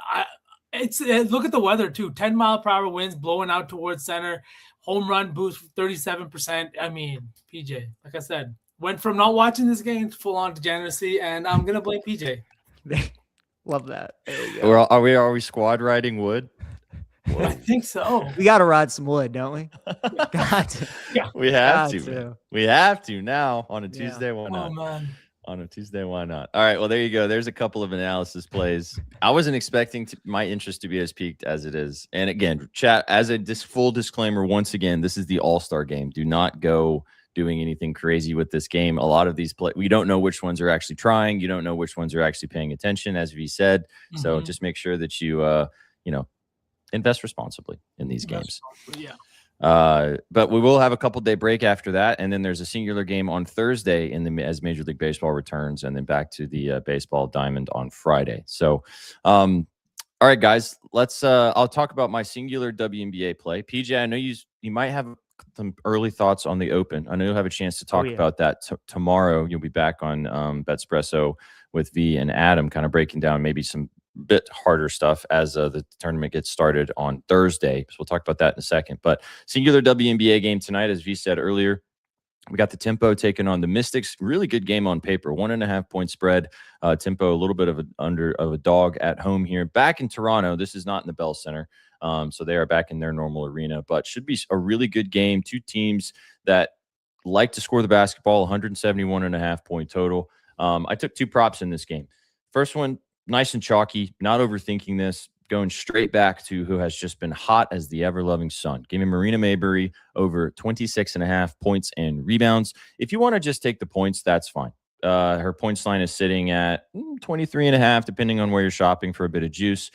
Look at the weather too. 10-mile-per-hour winds blowing out towards center. Home run boost 37%. I mean, PJ, like I said, went from not watching this game to full on degeneracy, and I'm gonna blame PJ. Love that. There we go. Are we squad riding Wood? I think so. We got to ride some wood, don't we? Got to. Yeah, we have to. We have to now on a Tuesday. Why not? Oh man. On a Tuesday, why not? All right, well, there you go. There's a couple of analysis plays. I wasn't expecting my interest to be as peaked as it is. And again, chat, as a full disclaimer, once again, this is the All-Star game. Do not go doing anything crazy with this game. A lot of these we don't know which ones are actually trying. You don't know which ones are actually paying attention, as we said. Mm-hmm. So just make sure that you, invest responsibly in these games. Yeah. But we will have a couple-day break after that, and then there's a singular game on Thursday as Major League Baseball returns, and then back to the baseball diamond on Friday. So, all right, guys, let's. I'll talk about my singular WNBA play. PJ, I know you might have some early thoughts on the Open. I know you'll have a chance to talk about that tomorrow. You'll be back on Betspresso with V and Adam, kind of breaking down maybe some bit harder stuff as the tournament gets started on Thursday. So we'll talk about that in a second. But singular WNBA game tonight, as V said earlier, we got the Tempo taking on the Mystics. Really good game on paper. 1.5 point spread. Tempo a little bit of a dog at home here. Back in Toronto. This is not in the Bell Center. So they are back in their normal arena, but should be a really good game. Two teams that like to score the basketball. 171.5 point total. I took 2 props in this game. First one, nice and chalky, not overthinking this, going straight back to who has just been hot as the ever-loving sun. Give me Marina Maybury over 26.5 points and rebounds. If you want to just take the points, that's fine. Her points line is sitting at 23.5, depending on where you're shopping for a bit of juice.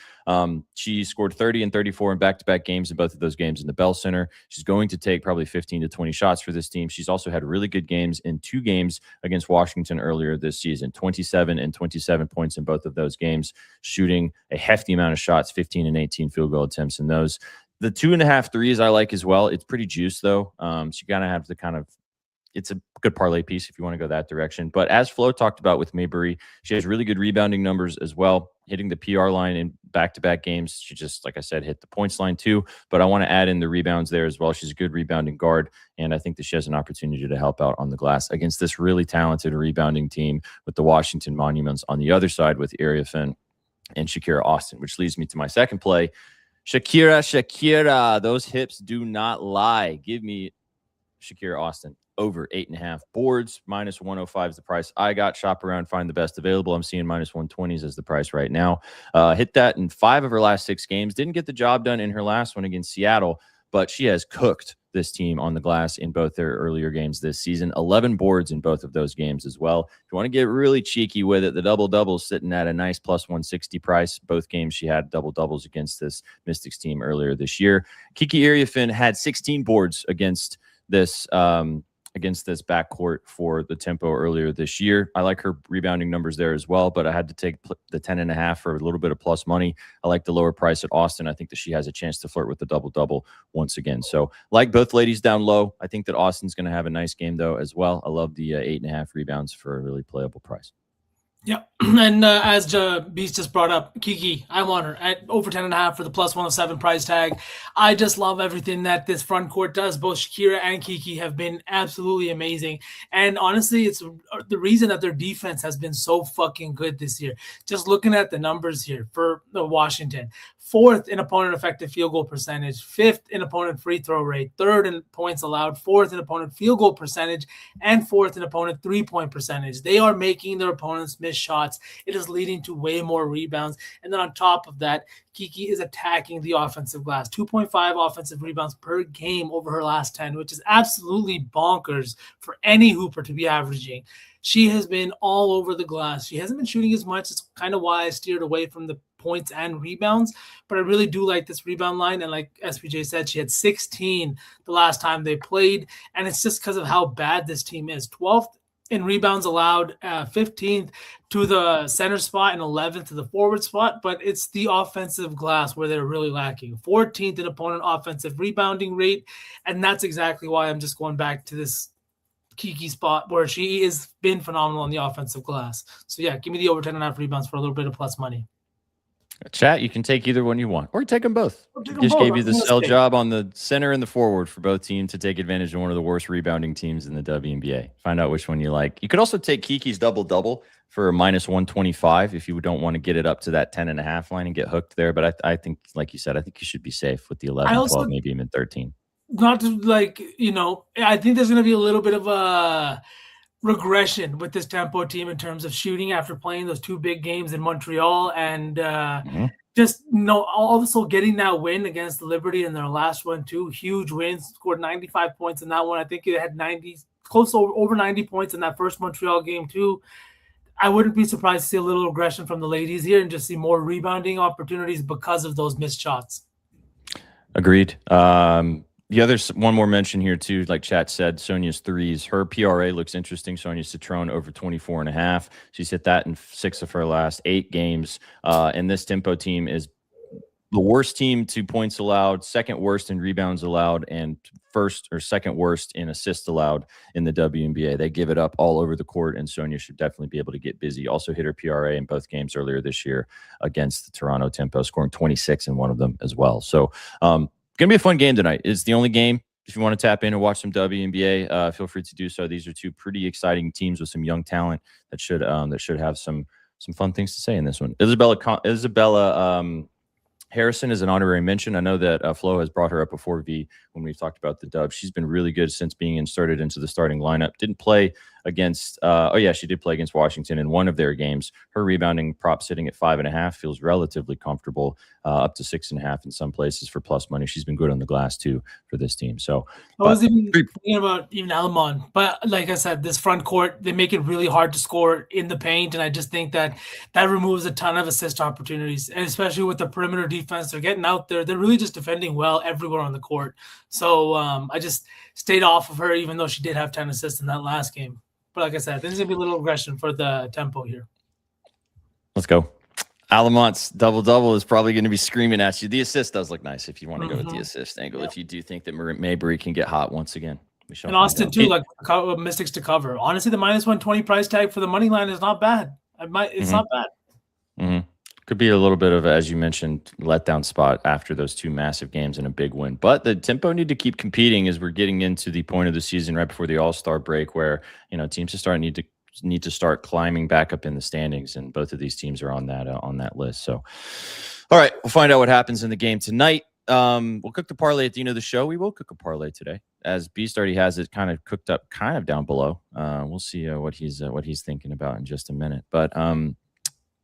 She scored 30 and 34 in back-to-back games in both of those games in the Bell Center. She's going to take probably 15 to 20 shots for this team. She's also had really good games in 2 games against Washington earlier this season, 27 and 27 points in both of those games, shooting a hefty amount of shots, 15 and 18 field goal attempts in those. The 2.5 threes I like as well. It's pretty juiced, though. So you got to have the kind of, it's a good parlay piece if you want to go that direction. But as Flo talked about with Maybury, she has really good rebounding numbers as well, hitting the PR line in back-to-back games. She just, like I said, hit the points line too. But I want to add in the rebounds there as well. She's a good rebounding guard, and I think that she has an opportunity to help out on the glass against this really talented rebounding team with the Washington Monuments on the other side with Area Finn and Shakira Austin, which leads me to my second play. Shakira, those hips do not lie. Give me Shakira Austin over 8.5 boards. Minus 105 is the price I got. Shop around, find the best available. I'm seeing minus 120s as the price right now. Hit that in 5 of her last 6 games. Didn't get the job done in her last one against Seattle, but she has cooked this team on the glass in both their earlier games this season. 11 boards in both of those games as well. If you want to get really cheeky with it, the double-double is sitting at a nice plus 160 price. Both games she had double-doubles against this Mystics team earlier this year. Kiki Iriefin had 16 boards against this backcourt for the Tempo earlier this year. I like her rebounding numbers there as well, but I had to take the 10.5 for a little bit of plus money. I like the lower price at Austin. I think that she has a chance to flirt with the double-double once again. So like both ladies down low, I think that Austin's going to have a nice game though as well. I love the 8.5 rebounds for a really playable price. Yeah, and as Beast just brought up, Kiki, I want her at over 10.5 for the plus 107 price tag. I just love everything that this front court does. Both Shakira and Kiki have been absolutely amazing. And honestly, it's the reason that their defense has been so fucking good this year. Just looking at the numbers here for Washington. 4th in opponent effective field goal percentage, 5th in opponent free throw rate, 3rd in points allowed, 4th in opponent field goal percentage, and 4th in opponent 3-point percentage. They are making their opponents miss shots. It is leading to way more rebounds. And then on top of that, Kiki is attacking the offensive glass. 2.5 offensive rebounds per game over her last 10, which is absolutely bonkers for any hooper to be averaging. She has been all over the glass. She hasn't been shooting as much. It's kind of why I steered away from the points and rebounds, but I really do like this rebound line. And like SPJ said, she had 16 the last time they played, and it's just because of how bad this team is. 12th in rebounds allowed, 15th to the center spot, and 11th to the forward spot, but it's the offensive glass where they're really lacking. 14th in opponent offensive rebounding rate, and that's exactly why I'm just going back to this Kiki spot where she has been phenomenal on the offensive glass. So yeah, give me the over 10.5 rebounds for a little bit of plus money. Chat, you can take either one you want, or take them both. Just gave you the sell job on the center and the forward for both teams to take advantage of one of the worst rebounding teams in the WNBA. Find out which one you like. You could also take Kiki's double-double for a minus 125 if you don't want to get it up to that 10.5 line and get hooked there. But I think, like you said, I think you should be safe with the 11, 12, maybe even 13. Not to I think there's going to be a little bit of a regression with this Tempo team in terms of shooting after playing those 2 big games in Montreal and also getting that win against the Liberty in their last one too. Huge wins, scored 95 points in that one. I think it had over 90 points in that first Montreal game too. I wouldn't be surprised to see a little regression from the ladies here and just see more rebounding opportunities because of those missed shots. Agreed. The other one more mention here too, like chat said, Sonia's threes. Her PRA looks interesting. Sonia Citron over 24.5. She's hit that in 6 of her last 8 games. And this Tempo team is the worst team to points allowed, second worst in rebounds allowed, and first or second worst in assists allowed in the WNBA. They give it up all over the court, and Sonia should definitely be able to get busy. Also hit her PRA in both games earlier this year against the Toronto Tempo, scoring 26 in one of them as well. So, going to be a fun game tonight. It's the only game. If you want to tap in and watch some WNBA, feel free to do so. These are 2 pretty exciting teams with some young talent that should have some fun things to say in this one. Isabella Harrison is an honorary mention. I know that Flo has brought her up before, when we've talked about the Dubs. She's been really good since being inserted into the starting lineup. Didn't play against she did play against Washington in one of their games. Her rebounding prop sitting at 5.5 feels relatively comfortable, up to 6.5 in some places for plus money. She's been good on the glass too for this team. So I was even thinking about even Alamon, but like I said, this front court, they make it really hard to score in the paint, and I just think that removes a ton of assist opportunities, and especially with the perimeter defense, they're getting out there. They're really just defending well everywhere on the court. So I just stayed off of her, even though she did have 10 assists in that last game. But like I said, there's going to be a little regression for the Tempo here. Let's go. Alamont's double-double is probably going to be screaming at you. The assist does look nice if you want to go with the assist angle. If you do think that Maybury can get hot once again. And Austin, too, like Mystics to cover. Honestly, the minus 120 price tag for the money line is not bad. It's not bad. Mm-hmm. Could be a little bit of, as you mentioned, letdown spot after those 2 massive games and a big win. But the Tempo need to keep competing as we're getting into the point of the season right before the All-Star break where, teams need to start climbing back up in the standings, and both of these teams are on that list. So, all right, we'll find out what happens in the game tonight. We'll cook the parlay at the end of the show. We will cook a parlay today, as Beast already has it kind of cooked up, kind of down below. We'll see what he's thinking about in just a minute. But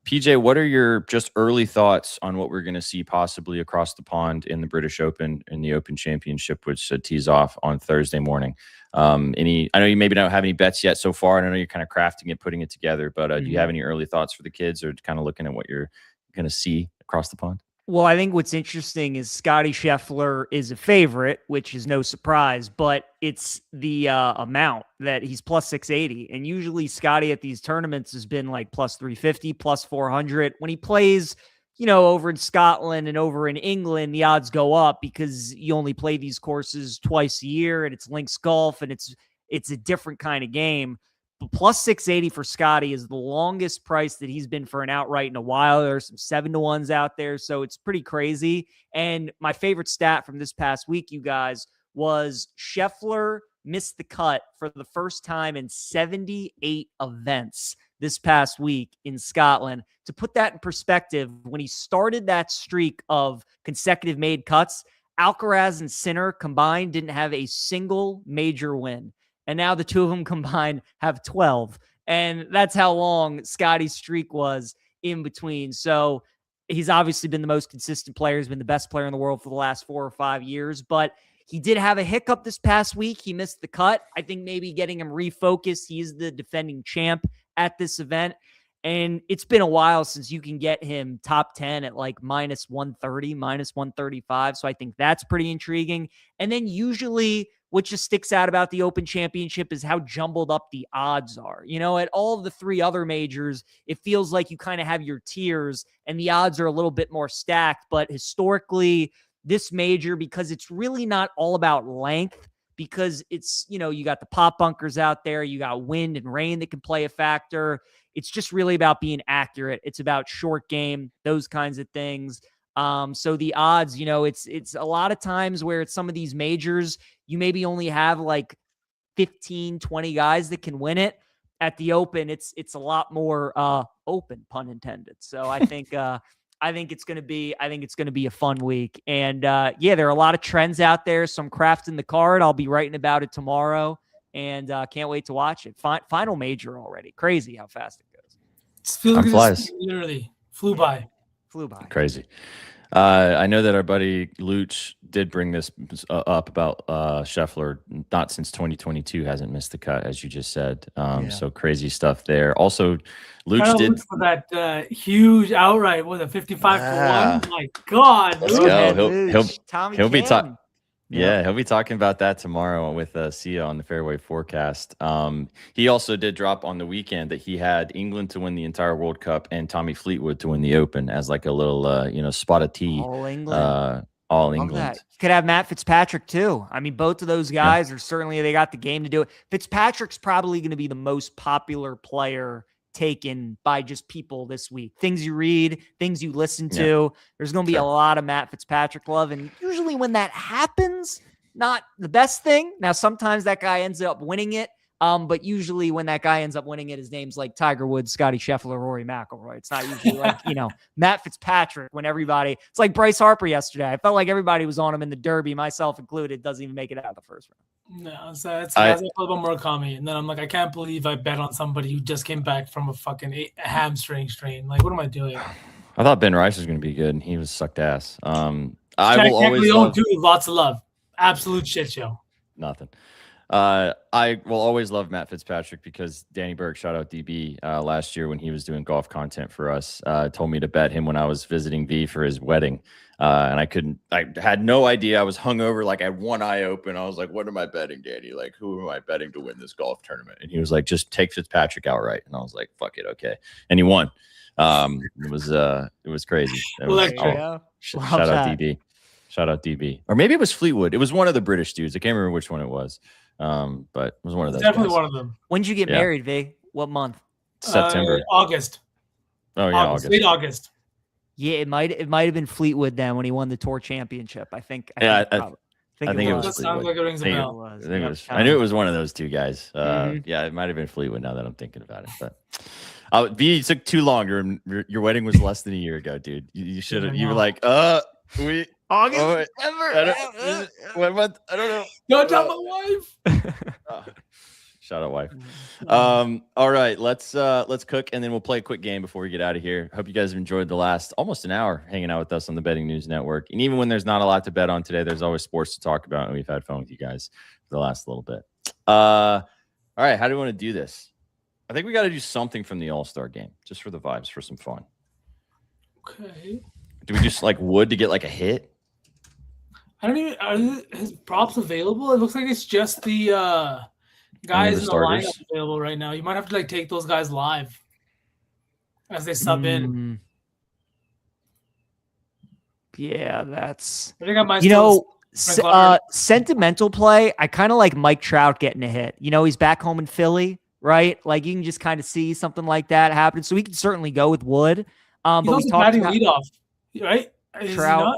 PJ, what are your just early thoughts on what we're going to see possibly across the pond in the British Open and the Open Championship, which tees off on Thursday morning? I know you maybe don't have any bets yet so far, and I know you're kind of crafting it, putting it together, but do you have any early thoughts for the kids, or kind of looking at what you're going to see across the pond? Well, I think what's interesting is Scotty Scheffler is a favorite, which is no surprise, but it's the amount that he's plus 680. And usually Scotty at these tournaments has been like plus 350, plus 400. When he plays, over in Scotland and over in England, the odds go up because you only play these courses twice a year and it's links golf and it's a different kind of game. But plus 680 for Scotty is the longest price that he's been for an outright in a while. There's some 7-to-1s out there, so it's pretty crazy. And my favorite stat from this past week, you guys, was Scheffler missed the cut for the first time in 78 events this past week in Scotland. To put that in perspective, when he started that streak of consecutive made cuts, Alcaraz and Sinner combined didn't have a single major win. And now the two of them combined have 12. And that's how long Scotty's streak was in between. So he's obviously been the most consistent player. He's been the best player in the world for the last 4 or 5 years. But he did have a hiccup this past week. He missed the cut. I think maybe getting him refocused. He's the defending champ at this event. And it's been a while since you can get him top 10 at like minus 130, minus 135. So I think that's pretty intriguing. And then usually what just sticks out about the Open Championship is how jumbled up the odds are. At all of the 3 other majors, it feels like you kind of have your tiers and the odds are a little bit more stacked. But historically, this major, because it's really not all about length, because it's, you got the pop bunkers out there, you got wind and rain that can play a factor. It's just really about being accurate. It's about short game, those kinds of things. So the odds, it's a lot of times where it's some of these majors, you maybe only have like 15, 20 guys that can win it. At the Open, it's a lot more open, pun intended. So I think it's going to be a fun week. And there are a lot of trends out there. So I'm crafting the card. I'll be writing about it tomorrow, and can't wait to watch it. Final major already. Crazy how fast it goes. Time flies. Literally flew by. Crazy. I know that our buddy Luch did bring this up about Scheffler. Not since 2022 hasn't missed the cut, as you just said. So crazy stuff there. Also, Luch did for that huge outright. Was it 55 to 1? My God, let's go. He'll be talking. Yeah, he'll be talking about that tomorrow with Sia on the Fairway Forecast. He also did drop on the weekend that he had England to win the entire World Cup and Tommy Fleetwood to win the Open as like a little, spot of tea. All England. All England. Could have Matt Fitzpatrick too. I mean, both of those guys are certainly, they got the game to do it. Fitzpatrick's probably going to be the most popular player taken by just people this week. Things you read, things you listen to. There's going to be a lot of Matt Fitzpatrick love. And usually when that happens, not the best thing. Now, sometimes that guy ends up winning it. But usually when that guy ends up winning it, his name's like Tiger Woods, Scotty Scheffler, Rory McIlroy. It's not usually like, Matt Fitzpatrick when it's like Bryce Harper yesterday. I felt like everybody was on him in the Derby, myself included, doesn't even make it out of the first round. No, so it's a little bit Murakami. And then I'm like, I can't believe I bet on somebody who just came back from a fucking hamstring strain. Like, what am I doing? I thought Ben Rice was going to be good, and he was sucked ass. I will always love lots of love. Absolute shit show. Nothing. I will always love Matt Fitzpatrick because Danny Burke, shout out DB, last year when he was doing golf content for us, told me to bet him when I was visiting V for his wedding. And I had no idea. I was hungover, like I had one eye open. I was like, what am I betting, Danny? Like, who am I betting to win this golf tournament? And he was like, just take Fitzpatrick outright. And I was like, fuck it. Okay. And he won. It was crazy. Shout out DB. Shout out DB. Or maybe it was Fleetwood. It was one of the British dudes. I can't remember which one it was. But it was one of those. Definitely guys. one of them. When did you get married, V? What month? September. August. Oh yeah, August. Late August. Yeah, it might have been Fleetwood then when he won the tour championship. I think it was. Sounds like it rings a bell. I knew it was one of those two guys. Yeah, it might have been Fleetwood now that I'm thinking about it. But V, it took too long. Your wedding was less than a year ago, dude. You should have. You were like, we August, September. What month? I don't know. Don't tell my wife. Shout out, wife. All right, let's cook, and then we'll play a quick game before we get out of here. Hope you guys have enjoyed the last almost an hour hanging out with us on the Betting News Network. And even when there's not a lot to bet on today, there's always sports to talk about, and we've had fun with you guys for the last little bit. All right, how do we want to do this? I think we got to do something from the All-Star game, just for the vibes, for some fun. Okay. Do we just like Wood to get like a hit? I don't even. Are his props available? It looks like it's just the guys in the lineup available right now. You might have to like take those guys live as they sub in. Yeah, that's. I think I might. Sentimental play. I kind of like Mike Trout getting a hit. He's back home in Philly, right? Like you can just kind of see something like that happen. So we can certainly go with Wood. But we talked about leadoff, right? Trout.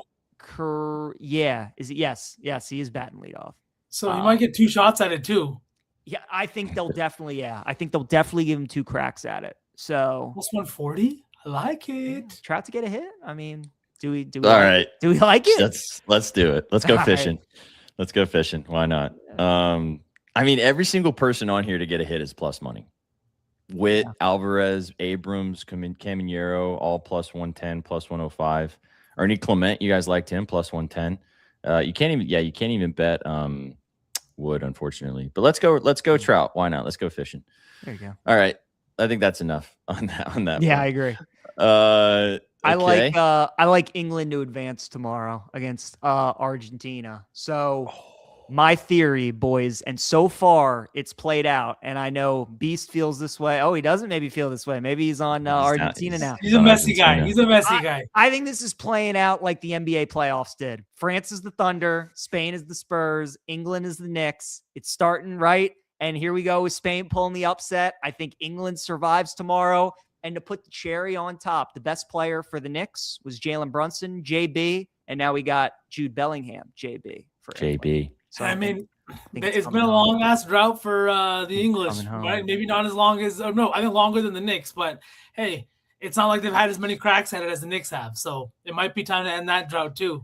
Yeah. Is it? Yes, he is batting leadoff. So he might get 2 shots at it too. Yeah, I think they'll definitely. Yeah, I think they'll definitely give him 2 cracks at it. So plus 140. I like it. Trout to get a hit. I mean, do we? All right. Do we like it? Let's do it. Let's go fishing. Right. Let's go fishing. Why not? I mean, every single person on here to get a hit is plus money. Witt, Alvarez, Abrams, Caminero, all plus 110, plus 105. Ernie Clement, you guys liked him, plus 110. You can't even bet Wood, unfortunately. But let's go Trout. Why not? Let's go fishing. There you go. All right. I think that's enough on that. Yeah, one. I agree. Okay. I like England to advance tomorrow against Argentina. So my theory, boys, and so far it's played out, and I know Beast feels this way. Oh, he doesn't maybe feel this way. Maybe he's on Argentina now. He's a messy guy. He's a messy guy. I think this is playing out like the NBA playoffs did. France is the Thunder. Spain is the Spurs. England is the Knicks. It's starting right. And here we go with Spain pulling the upset. I think England survives tomorrow. And to put the cherry on top, the best player for the Knicks was Jalen Brunson, JB. And now we got Jude Bellingham, JB. For JB. So I mean, it's been a long ass drought for the English, right? Maybe not as long as, I think longer than the Knicks, but hey, it's not like they've had as many cracks at it as the Knicks have. So it might be time to end that drought too.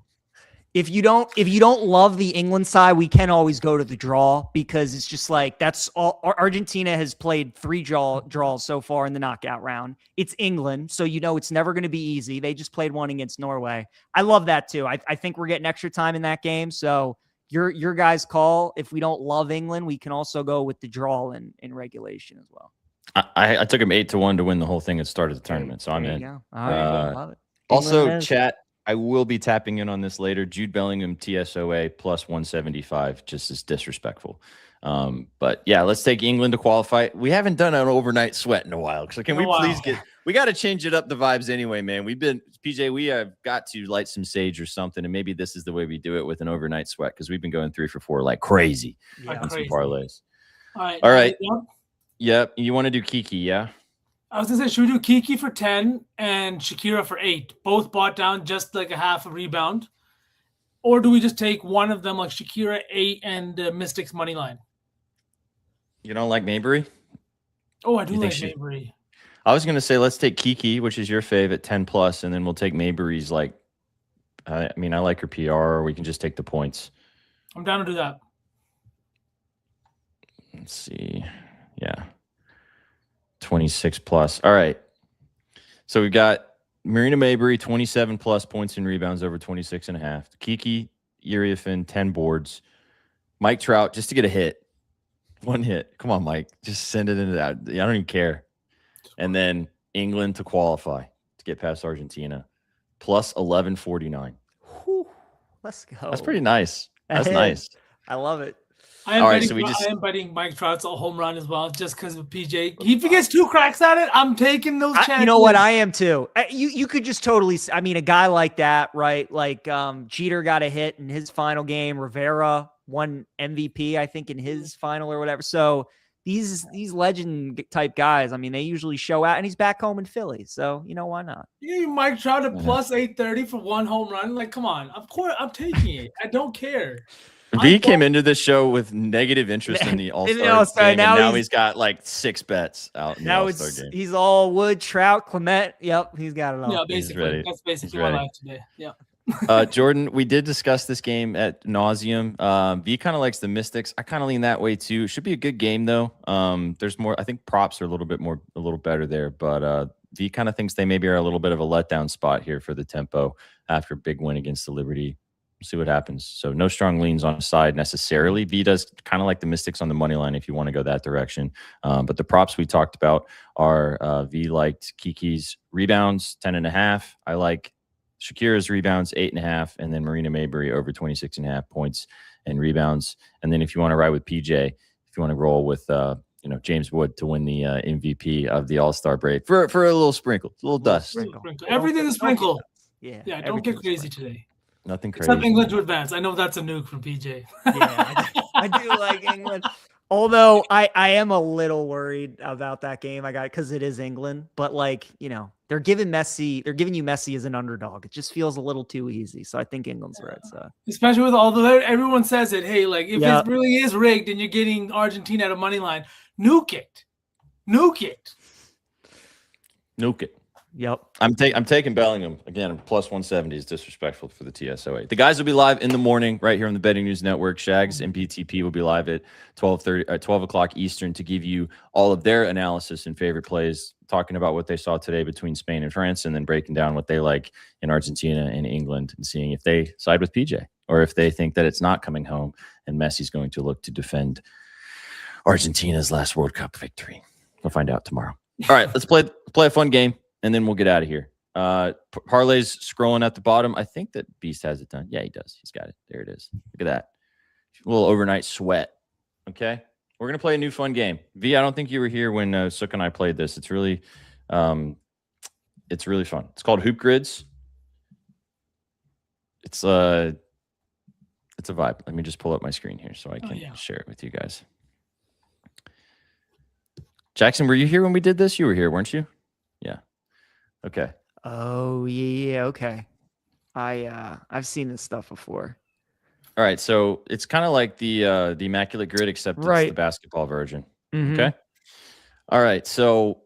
If you don't love the England side, we can always go to the draw because it's just like that's all. Argentina has played 3 draws so far in the knockout round. It's England, so it's never going to be easy. They just played one against Norway. I love that too. I think we're getting extra time in that game. So your guys' call. If we don't love England, we can also go with the draw in regulation as well. I took him 8-1 to win the whole thing at the start of the tournament, so I'm in. All right, love it. Also, chat. I will be tapping in on this later. Jude Bellingham, TSOA, plus 175, just as disrespectful. But yeah, let's take England to qualify. We haven't done an overnight sweat in a while. So can we please we got to change it up the vibes anyway, man. PJ, we have got to light some sage or something. And maybe this is the way we do it with an overnight sweat because we've been going 3 for 4 like crazy on some parlays. All right. Yep. You want to do Kiki, yeah? I was going to say, should we do Kiki for 10 and Shakira for 8? Both bought down just like a half a rebound. Or do we just take one of them like Shakira 8 and Mystics money line? You don't like Maybury? Oh, I do like Maybury. I was going to say, let's take Kiki, which is your fave at 10 plus, and then we'll take Maybury's like, I like her PR, or we can just take the points. I'm down to do that. Let's see. Yeah. 26 plus. All right. So we've got Marina Maybury, 27 plus points and rebounds over 26.5. Kiki Uriafin, 10 boards. Mike Trout, just to get a hit. 1 hit. Come on, Mike. Just send it into that. I don't even care. And then England to qualify to get past Argentina. Plus 1149. Let's go. That's pretty nice. That's nice. I love it. I am betting Mike Trout's a home run as well, just because of PJ. If he gets 2 cracks at it, I'm taking those chances. You know what? I am too. You could just totally. A guy like that, right? Like Jeter got a hit in his final game. Rivera won MVP, I think, in his final or whatever. So these legend type guys, they usually show out, and he's back home in Philly. So why not? Yeah, Mike Trout at plus 830 for 1 home run. Like, come on. Of course, I'm taking it. I don't care. V came into this show with negative interest in the All-Star game, and now he's got like 6 bets out in the All-Star game. He's all Wood, Trout, Clement. Yep, he's got it all. Yeah, basically. That's basically my life today. Yeah. Jordan, we did discuss this game at nauseum. V kind of likes the Mystics. I kind of lean that way too. Should be a good game though. There's more. I think props are a little better there, but V kind of thinks they maybe are a little bit of a letdown spot here for the tempo after a big win against the Liberty. We'll see what happens. So no strong leans on side necessarily. V does kind of like the Mystics on the money line if you want to go that direction. But the props we talked about are V liked Kiki's rebounds 10.5. I like Shakira's rebounds 8.5, and then Marina Mabrey over 26.5 points and rebounds. And then if you want to ride with PJ, if you want to roll with James Wood to win the MVP of the All-Star break for a little sprinkle, a little dust. Sprinkle. Everything is sprinkle. Yeah, don't get crazy today. Nothing crazy. Except England to advance. I know that's a nuke from PJ. Yeah, I do like England. Although I am a little worried about that game. Because it is England, but they're giving you Messi as an underdog. It just feels a little too easy. So I think England's right. So especially with everyone says it. Hey, if it really is rigged and you're getting Argentina at a money line, nuke it. Yep. I'm taking Bellingham again. Plus 170 is disrespectful for the TSOA. The guys will be live in the morning right here on the Betting News Network. Shags and BTP will be live at 12 o'clock Eastern to give you all of their analysis and favorite plays, talking about what they saw today between Spain and France, and then breaking down what they like in Argentina and England, and seeing if they side with PJ or if they think that it's not coming home and Messi's going to look to defend Argentina's last World Cup victory. We'll find out tomorrow. All right, let's play a fun game, and then we'll get out of here. Parlay's scrolling at the bottom. I think that Beast has it done. Yeah, he does. He's got it. There it is. Look at that. A little overnight sweat. Okay. We're going to play a new fun game. V, I don't think you were here when Sook and I played this. It's really fun. It's called Hoop Grids. It's a vibe. Let me just pull up my screen here so I can share it with you guys. Jackson, were you here when we did this? You were here, weren't you? Yeah. Okay. Oh yeah. Okay. I've seen this stuff before. All right. So it's kind of like the Immaculate Grid, except it's the basketball version. Mm-hmm. Okay. All right. So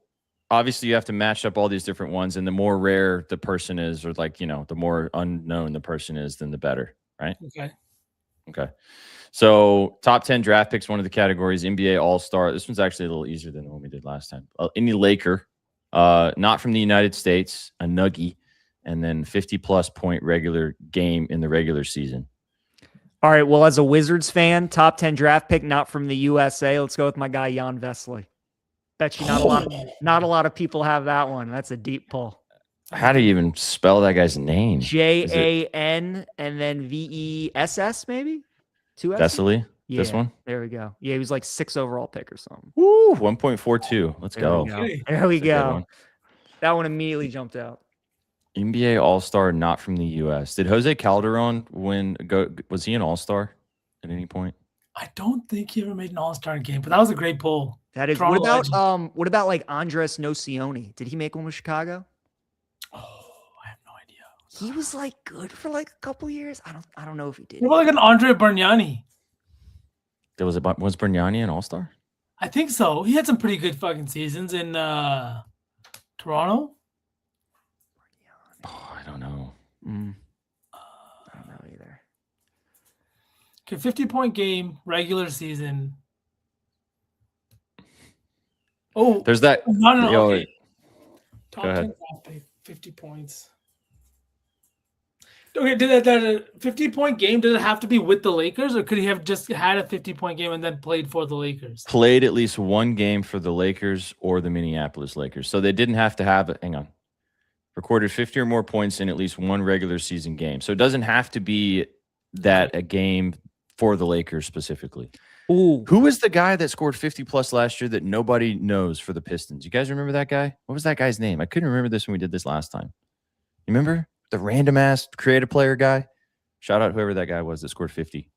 obviously you have to match up all these different ones, and the more rare the person is, or the more unknown the person is, then the better. Right. Okay. So top 10 draft picks, one of the categories, NBA All-Star. This one's actually a little easier than the one we did last time. Any Laker, not from the United States, a Nuggie, and then 50-plus point regular game in the regular season. All right. Well, as a Wizards fan, top 10 draft pick, not from the USA. Let's go with my guy, Jan Vesely. Bet you not a lot of people have that one. That's a deep pull. How do you even spell that guy's name? Jan and then Vess, maybe? 2 S? Vesely? Yeah, this one? There we go. Yeah, he was like 6 overall pick or something. Woo, 1.42. Let's go. There we go. That one immediately jumped out. NBA All-Star, not from the U.S. Did Jose Calderon was he an All-Star at any point? I don't think he ever made an All-Star game, but that was a great poll. That is. What about like Andres Nocioni? Did he make one with Chicago? Oh, I have no idea. He was like good for like a couple years. I don't know if he did. What about like an Andre Bargnani? Was Bargnani an All-Star? I think so. He had some pretty good fucking seasons in Toronto. Oh, I don't know. I don't know either. Okay, 50-point game, regular season. Oh, there's that. No. Okay. Top 10 draft pick, 50 points. Okay, did that 50-point game, did it have to be with the Lakers, or could he have just had a 50-point game and then played for the Lakers? Played at least one game for the Lakers or the Minneapolis Lakers. So they didn't have to have it. Hang on. Recorded 50 or more points in at least one regular season game. So it doesn't have to be that a game for the Lakers specifically. Ooh. Who was the guy that scored 50-plus last year that nobody knows for the Pistons? You guys remember that guy? What was that guy's name? I couldn't remember this when we did this last time. You remember? The random-ass creative player guy? Shout out whoever that guy was that scored 50. Do you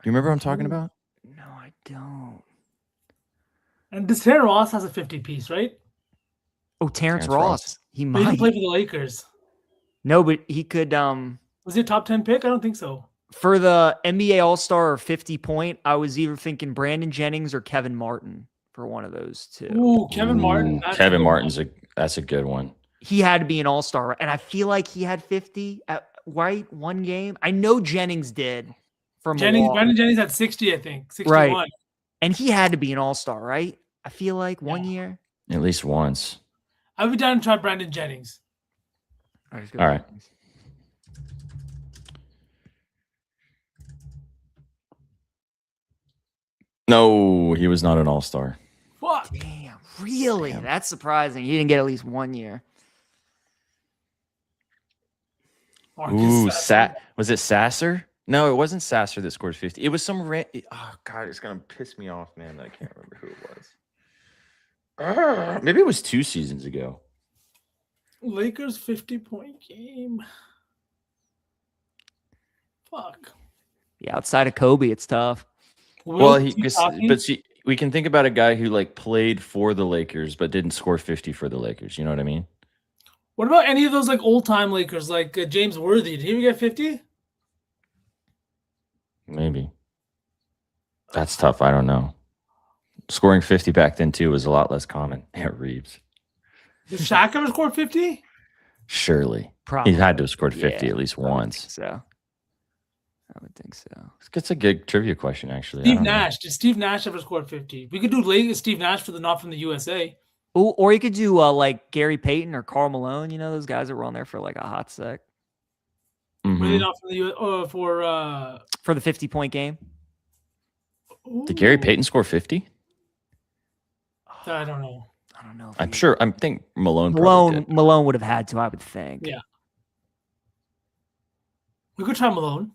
remember what I'm talking about? No, I don't. And this Terrence Ross has a 50-piece, right? Oh, Terrence Ross. He might. He might play for the Lakers. No, but he could. Was he a top 10 pick? I don't think so. For the NBA All-Star or 50-point, I was either thinking Brandon Jennings or Kevin Martin for one of those two. Ooh, Kevin Martin. Kevin Martin's that's a good one. he had to be an all-star, and I feel like he had 50 at one game. I know Jennings did for Milwaukee. Brandon Jennings had 60, I think, 61. Right. And he had to be an all-star, right? I feel like one year. At least once. I would be down to try Brandon Jennings. All right. No, he was not an all-star. Fuck. Damn, really? Damn. That's surprising. He didn't get at least 1 year. Ooh, was it Sasser? No, it wasn't Sasser that scored 50. It was some oh god, it's gonna piss me off, man. I can't remember who it was. Maybe it was 2 seasons ago. Lakers 50-point game. Fuck. Yeah, outside of Kobe, it's tough. Well, but see, we can think about a guy who like played for the Lakers but didn't score 50 for the Lakers. You know what I mean? What about any of those like old time Lakers, like James Worthy? Did he even get 50? Maybe. That's tough. I don't know. Scoring 50 back then too was a lot less common. Yeah, Reeves. Did Shaq ever score 50? Surely. Probably. He had to have scored 50 at least once. I would think so. It's a good trivia question, actually. Steve Nash. Did Steve Nash ever score 50? We could do Steve Nash for the not from the USA. Ooh, or you could do like Gary Payton or Karl Malone. You know, those guys that were on there for like a hot sec. Mm-hmm. Were they not from the for the 50-point game? Did Gary Payton score 50? I don't know. I'm sure. I think Malone would have had to, I would think. Yeah. We could try Malone.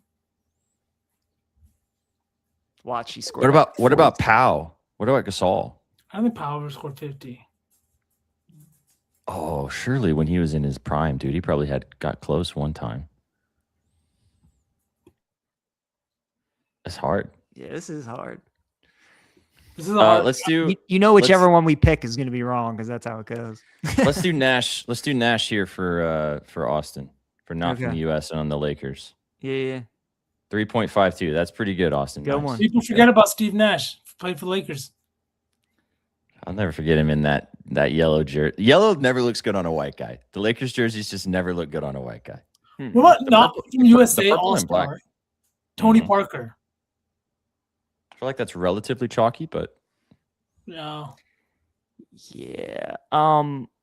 Watch, he scored. What about Powell? What about Gasol? I don't think Powell ever scored 50. Oh, surely when he was in his prime, dude, he probably got close one time. It's hard. Yeah, this is hard. Let's do. Whichever one we pick is going to be wrong because that's how it goes. Let's do Nash. Let's do Nash here for Austin for not from the U.S. and on the Lakers. Yeah. 3.52. That's pretty good, Austin. Good one. People forget about Steve Nash playing for the Lakers. I'll never forget him in that yellow jersey. Yellow never looks good on a white guy. The Lakers jerseys just never look good on a white guy. What about not from USA All-Star? Tony Parker. I feel like that's relatively chalky, but no. Yeah.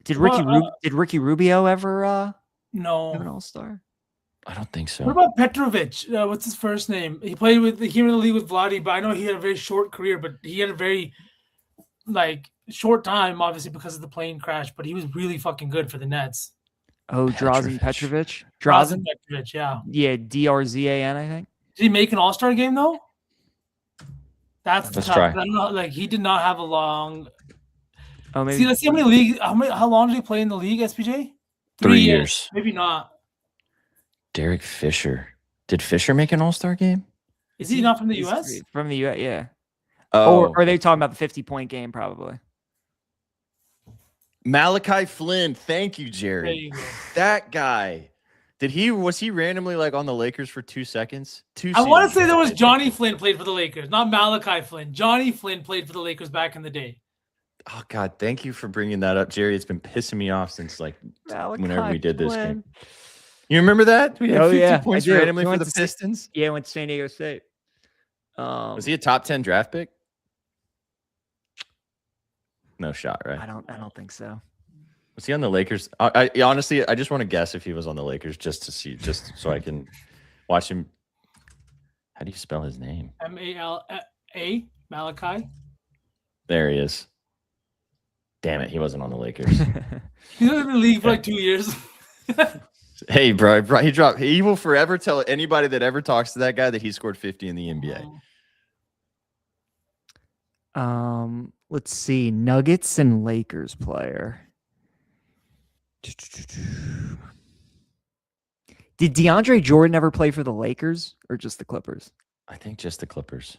Did Ricky Rubio ever no have an All-Star? I don't think so. What about Petrovic? What's his first name? He played in the league with Vladi, but I know he had a very short career, but he had a very short time, obviously, because of the plane crash, but he was really fucking good for the Nets. Oh, Drazen Petrovic? Drazen Petrovic, yeah. Yeah, DRZAN, I think. Did he make an All-Star game, though? Let's try. He did not have a long. Oh, maybe. See, let's see how many league. How long did he play in the league? SPJ. 3 years. Maybe not. Derek Fisher. Did Fisher make an All-Star game? Is he not from the U.S.? From the U.S., yeah. Oh, or are they talking about the 50-point game? Probably. Malachi Flynn. Thank you, Jerry. There you go. That guy. Was he randomly on the Lakers for 2 seconds? I want to say there was Johnny Flynn played for the Lakers, not Malachi Flynn. Johnny Flynn played for the Lakers back in the day. Oh God, thank you for bringing that up, Jerry. It's been pissing me off since whenever we did this game. You remember that? We had 50 points randomly for the Pistons. Yeah, went to San Diego State. Was he a top 10 draft pick? No shot, right? I don't think so. Was he on the Lakers? I honestly, I just want to guess if he was on the Lakers just so I can watch him. How do you spell his name? M-A-L-A, Malachi. There he is. Damn it, he wasn't on the Lakers. He's been in the league for 2 years. Hey, bro, he will forever tell anybody that ever talks to that guy that he scored 50 in the NBA. Let's see. Nuggets and Lakers player. Did DeAndre Jordan ever play for the Lakers or just the Clippers? I think just the Clippers.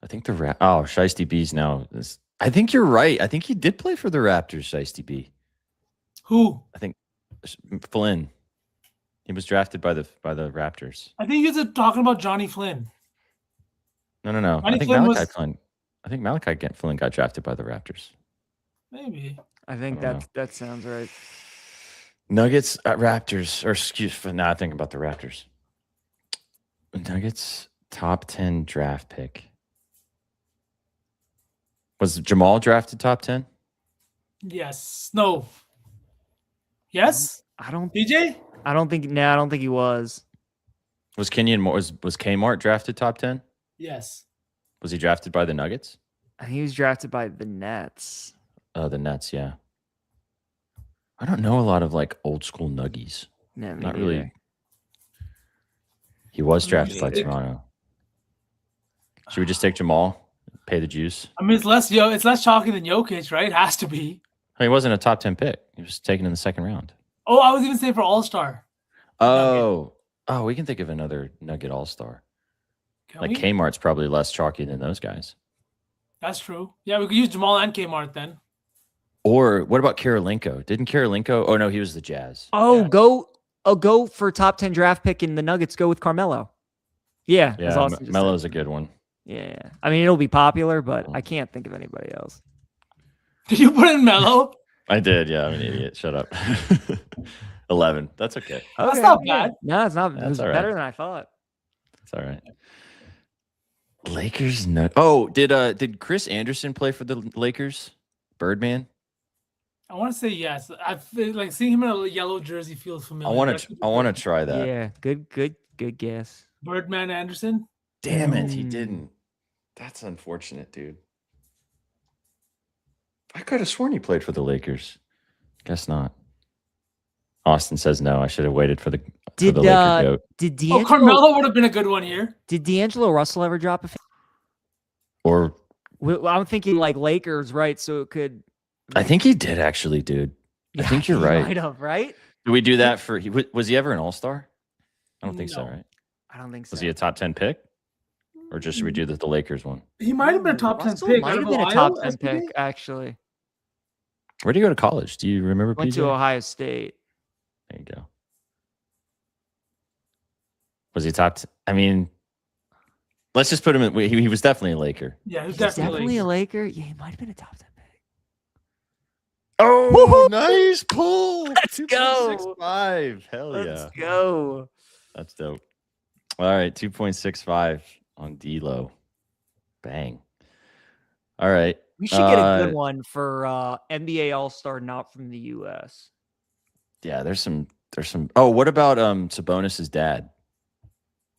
I think Shiesty B's now. I think you're right. I think he did play for the Raptors, Shiesty B. Who? I think Flynn. He was drafted by the Raptors. I think you're talking about Johnny Flynn. No. I think Malachi Flynn got drafted by the Raptors. Maybe. I think that sounds right. Nuggets, Raptors, or excuse me, now I think about the Raptors. Nuggets top 10 draft pick. Was Jamal drafted top 10? Yes. No. Yes. I don't DJ. I don't think. No, I don't think he was. Was Kenyon was Kmart drafted top 10? Yes. Was he drafted by the Nuggets? I think he was drafted by the Nets. Oh, the Nets, yeah. I don't know a lot of like old school Nuggies. No, me Not neither. really. He was drafted by neither. Toronto. Should we just take Jamal? Pay the juice? I mean, it's less chalky than Jokic, right? Has to be. He wasn't a top 10 pick. He was taken in the second round. Oh, I was even saying for All-Star. Oh, we can think of another Nugget All-Star. Like Kmart's probably less chalky than those guys. That's true. Yeah, we could use Jamal and Kmart then. Or what about Karolinko? Didn't Karolinko? Oh no, he was the Jazz. Oh, go for top 10 draft pick in the Nuggets. Go with Carmelo. Yeah, Yeah, Melo's a good one. Yeah, I mean it'll be popular, but I can't think of anybody else. Did you put in Melo? I did. Yeah, I'm an idiot. Shut up. 11. That's okay. That's not bad. No, it's not. It was all right. better than I thought. It's all right. Lakers. Oh, did Chris Anderson play for the Lakers? Birdman. I want to say yes. I feel like seeing him in a yellow jersey feels familiar. I want to try that. Yeah, good guess. Birdman Anderson. Damn it, he didn't. That's unfortunate, dude. I could have sworn he played for the Lakers. Guess not. Austin says no. I should have waited for the Laker goat. Did D'Angelo? Oh, Carmelo would have been a good one here. Did D'Angelo Russell ever drop a? Or I'm thinking like Lakers, right? So it could. I think he did actually, dude. I think you're right. Might have, right? Did we do that for? Was he ever an All-Star? I don't think so, right? I don't think so. Was he a top 10 pick, or just should we do the Lakers one? He might have been a top 10 Russell pick. might have been a top 10 pick, actually. Where did he go to college? Do you remember? Went PJ? to Ohio State. There you go. Was he top? I mean, let's just put him in. He was definitely a Laker. Yeah, he's Definitely a Laker. Yeah, he might have been a top 10 pick. Oh, nice pull! Let's go. 2.65. Hell yeah! Let's go. That's dope. All right, 2.65 on D-Lo. Bang. All right. We should get a good one for NBA All-Star not from the US. Yeah, there's some. Oh, what about Sabonis's dad?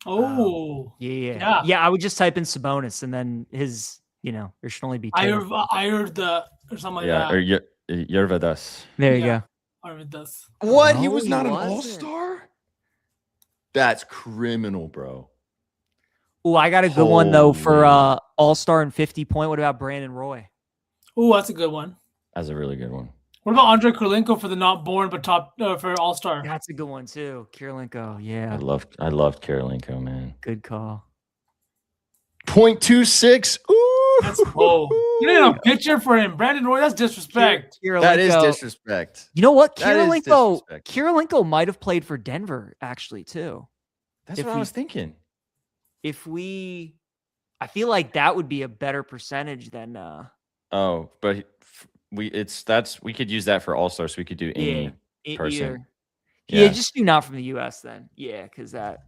Oh, yeah. I would just type in Sabonis and then his. There should only be two. I heard the or something like that. Or Yervadas. There you go. Arvidas. What? No, he was not an wasn't. All-Star? That's criminal, bro. Oh, I got a good one though for All-Star and 50-point. What about Brandon Roy? Oh, that's a good one. That's a really good one. What about Andre Kirilenko for the not born but top for All-Star? That's a good one too. Kirilenko, yeah. I loved Karolinko, man. Good call. 0.26. Ooh. That's you need a picture for him. Brandon Roy, that's disrespect. That is disrespect. You know what? That is Kirilenko might have played for Denver actually too. That's what I was thinking. I feel like that would be a better percentage than but we could use that for All-Star, so we could do any person. Yeah, just do not from the US then. Yeah, because that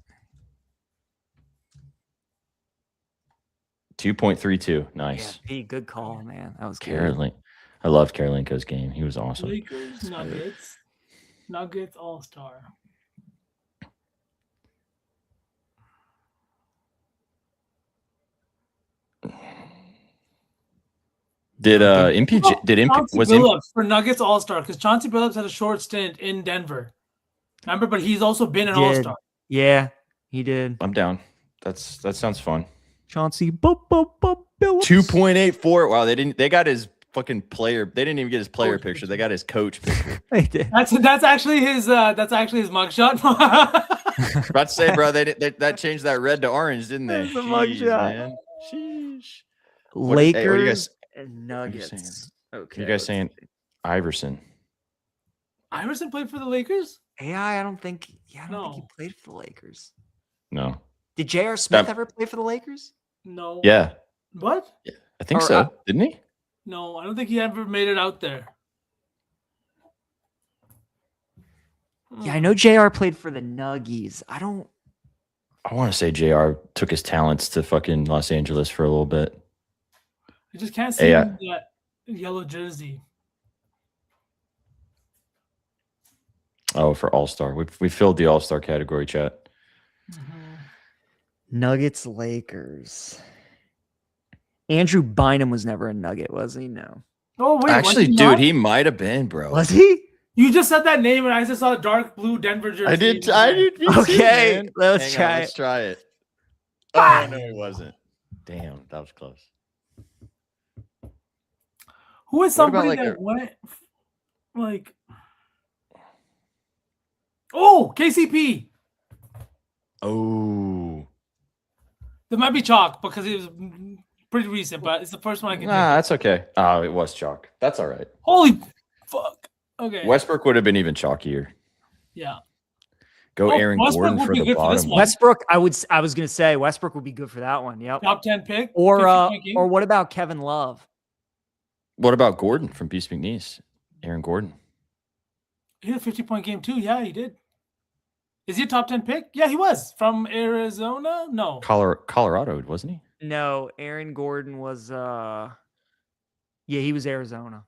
2.32. Nice. Yeah, good call, man. That was Karolinko. I loved Karolinko's game. He was awesome. Lakers, Nuggets, All-Star. Did Billups for Nuggets All-Star? Because Chauncey Billups had a short stint in Denver. Remember, but he's also been an All-Star. Yeah, he did. I'm down. That sounds fun. Chauncey Billups. 2.84. Wow, they got his fucking player. They didn't even get his player picture. They got his coach picture. They did. That's actually his mugshot. About to say, bro, that changed that red to orange, didn't they? That's the mugshot. Man. Sheesh. Lakers and Nuggets. Okay. You guys saying Iverson? Iverson played for the Lakers? I don't think he played for the Lakers. No. Did J.R. Smith ever play for the Lakers? No. Yeah. What? Yeah, I think so. Didn't he? No, I don't think he ever made it out there. Yeah, I know JR played for the Nuggies. I want to say JR took his talents to fucking Los Angeles for a little bit. I just can't see that yellow jersey. Oh, for All-Star. We filled the All-Star category, chat. Nuggets, Lakers. Andrew Bynum was never a Nugget, was he? No. Oh, wait. Actually, dude, he might have been, bro. Was he? You just said that name, and I just saw a dark blue Denver jersey. I did. Okay, too, let's try it. Let's try it. Oh, no, it wasn't. Damn, that was close. Who is somebody that went like? Oh, KCP. Oh. There might be chalk because it was pretty recent, but it's the first one I can. Nah, that's okay. Oh, it was chalk. That's all right. Holy fuck. Okay. Westbrook would have been even chalkier. Yeah. Go Aaron Gordon for the bottom. Westbrook, I was gonna say Westbrook would be good for that one. Yep. Top 10 pick. Or what about Kevin Love? What about Gordon from Beast McNeese? Aaron Gordon. He had a 50-point game too. Yeah, he did. Is he a top 10 pick? Yeah, he was from Arizona. No, Colorado, wasn't he? No, Aaron Gordon was. He was Arizona.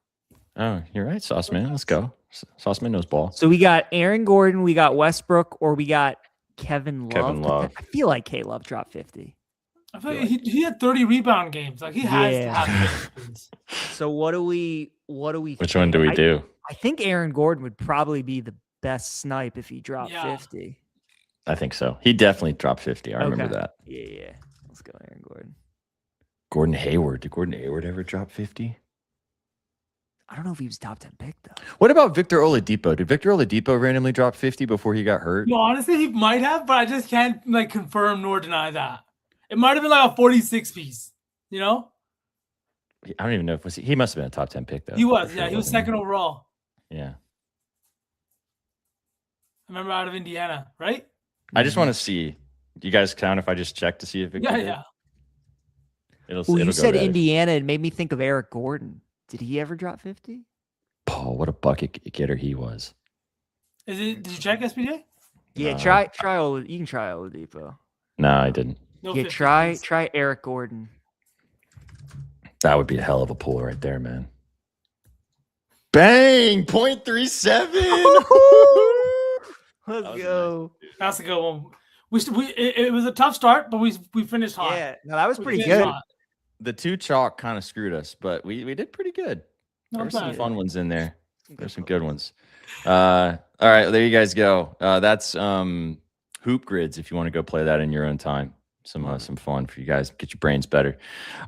Oh, you're right, Sauceman. Let's go. Sauceman knows ball. So we got Aaron Gordon, we got Westbrook, or we got Kevin Love. I feel like K-Love dropped 50. I feel like he had 30 rebound games. Like he has to have 50. So what do we Which one do we do? I think Aaron Gordon would probably be the best snipe if he dropped 50. I think so. He definitely dropped 50. I remember that. Yeah. Let's go, Aaron Gordon. Gordon Hayward. Did Gordon Hayward ever drop 50? I don't know if he was top 10 pick though. What about Victor Oladipo? Did Victor Oladipo randomly drop 50 before he got hurt? No, honestly, he might have, but I just can't like confirm nor deny that. It might have been like a 46 piece, you know? I don't even know if he must have been a top 10 pick though. He was, he was second overall. Yeah. I remember out of Indiana, right? I just want to see. Do you guys count if I just check to see if Victor Yeah. You said Indiana. It made me think of Eric Gordon. Did he ever drop 50? Paul, what a bucket getter he was. Did you check SPJ? Yeah, No. try you can try Oladipo. No, I didn't. No, Yeah, try Eric Gordon. That would be a hell of a pull right there, man. Bang! 0.37. Let's go. Nice, that's a good one. It was a tough start, but we finished hot. Yeah, no, that was pretty good. The two chalk kind of screwed us, but we did pretty good. There's some fun ones in there. There's some good ones. All right, there you guys go. That's Hoop Grids if you want to go play that in your own time. Some fun for you guys. Get your brains better.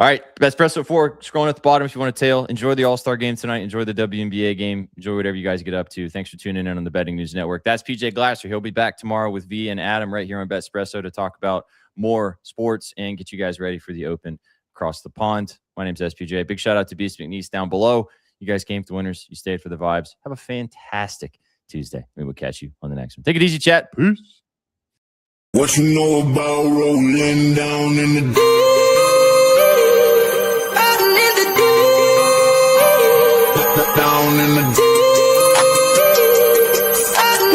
All right, Espresso 4 scrolling at the bottom if you want to tail. Enjoy the All-Star game tonight. Enjoy the WNBA game. Enjoy whatever you guys get up to. Thanks for tuning in on the Betting News Network. That's PJ Glasser. He'll be back tomorrow with V and Adam right here on Espresso to talk about more sports and get you guys ready for the Open across the pond. My name's SPJ. Big shout out to Beast McNeese down below. You guys came to winners. You stayed for the vibes. Have a fantastic Tuesday. We will catch you on the next one. Take it easy, chat. Peace. What you know about rolling down in the deep? Down in the deep.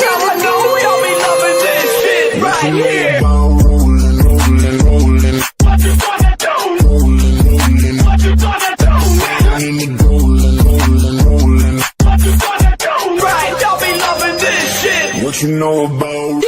Now I know y'all be loving this shit right here. Rolling. What you gonna do? Rolling. What you gonna do? Down in the rolling. What you gonna do? Right, y'all be loving this shit. What you know about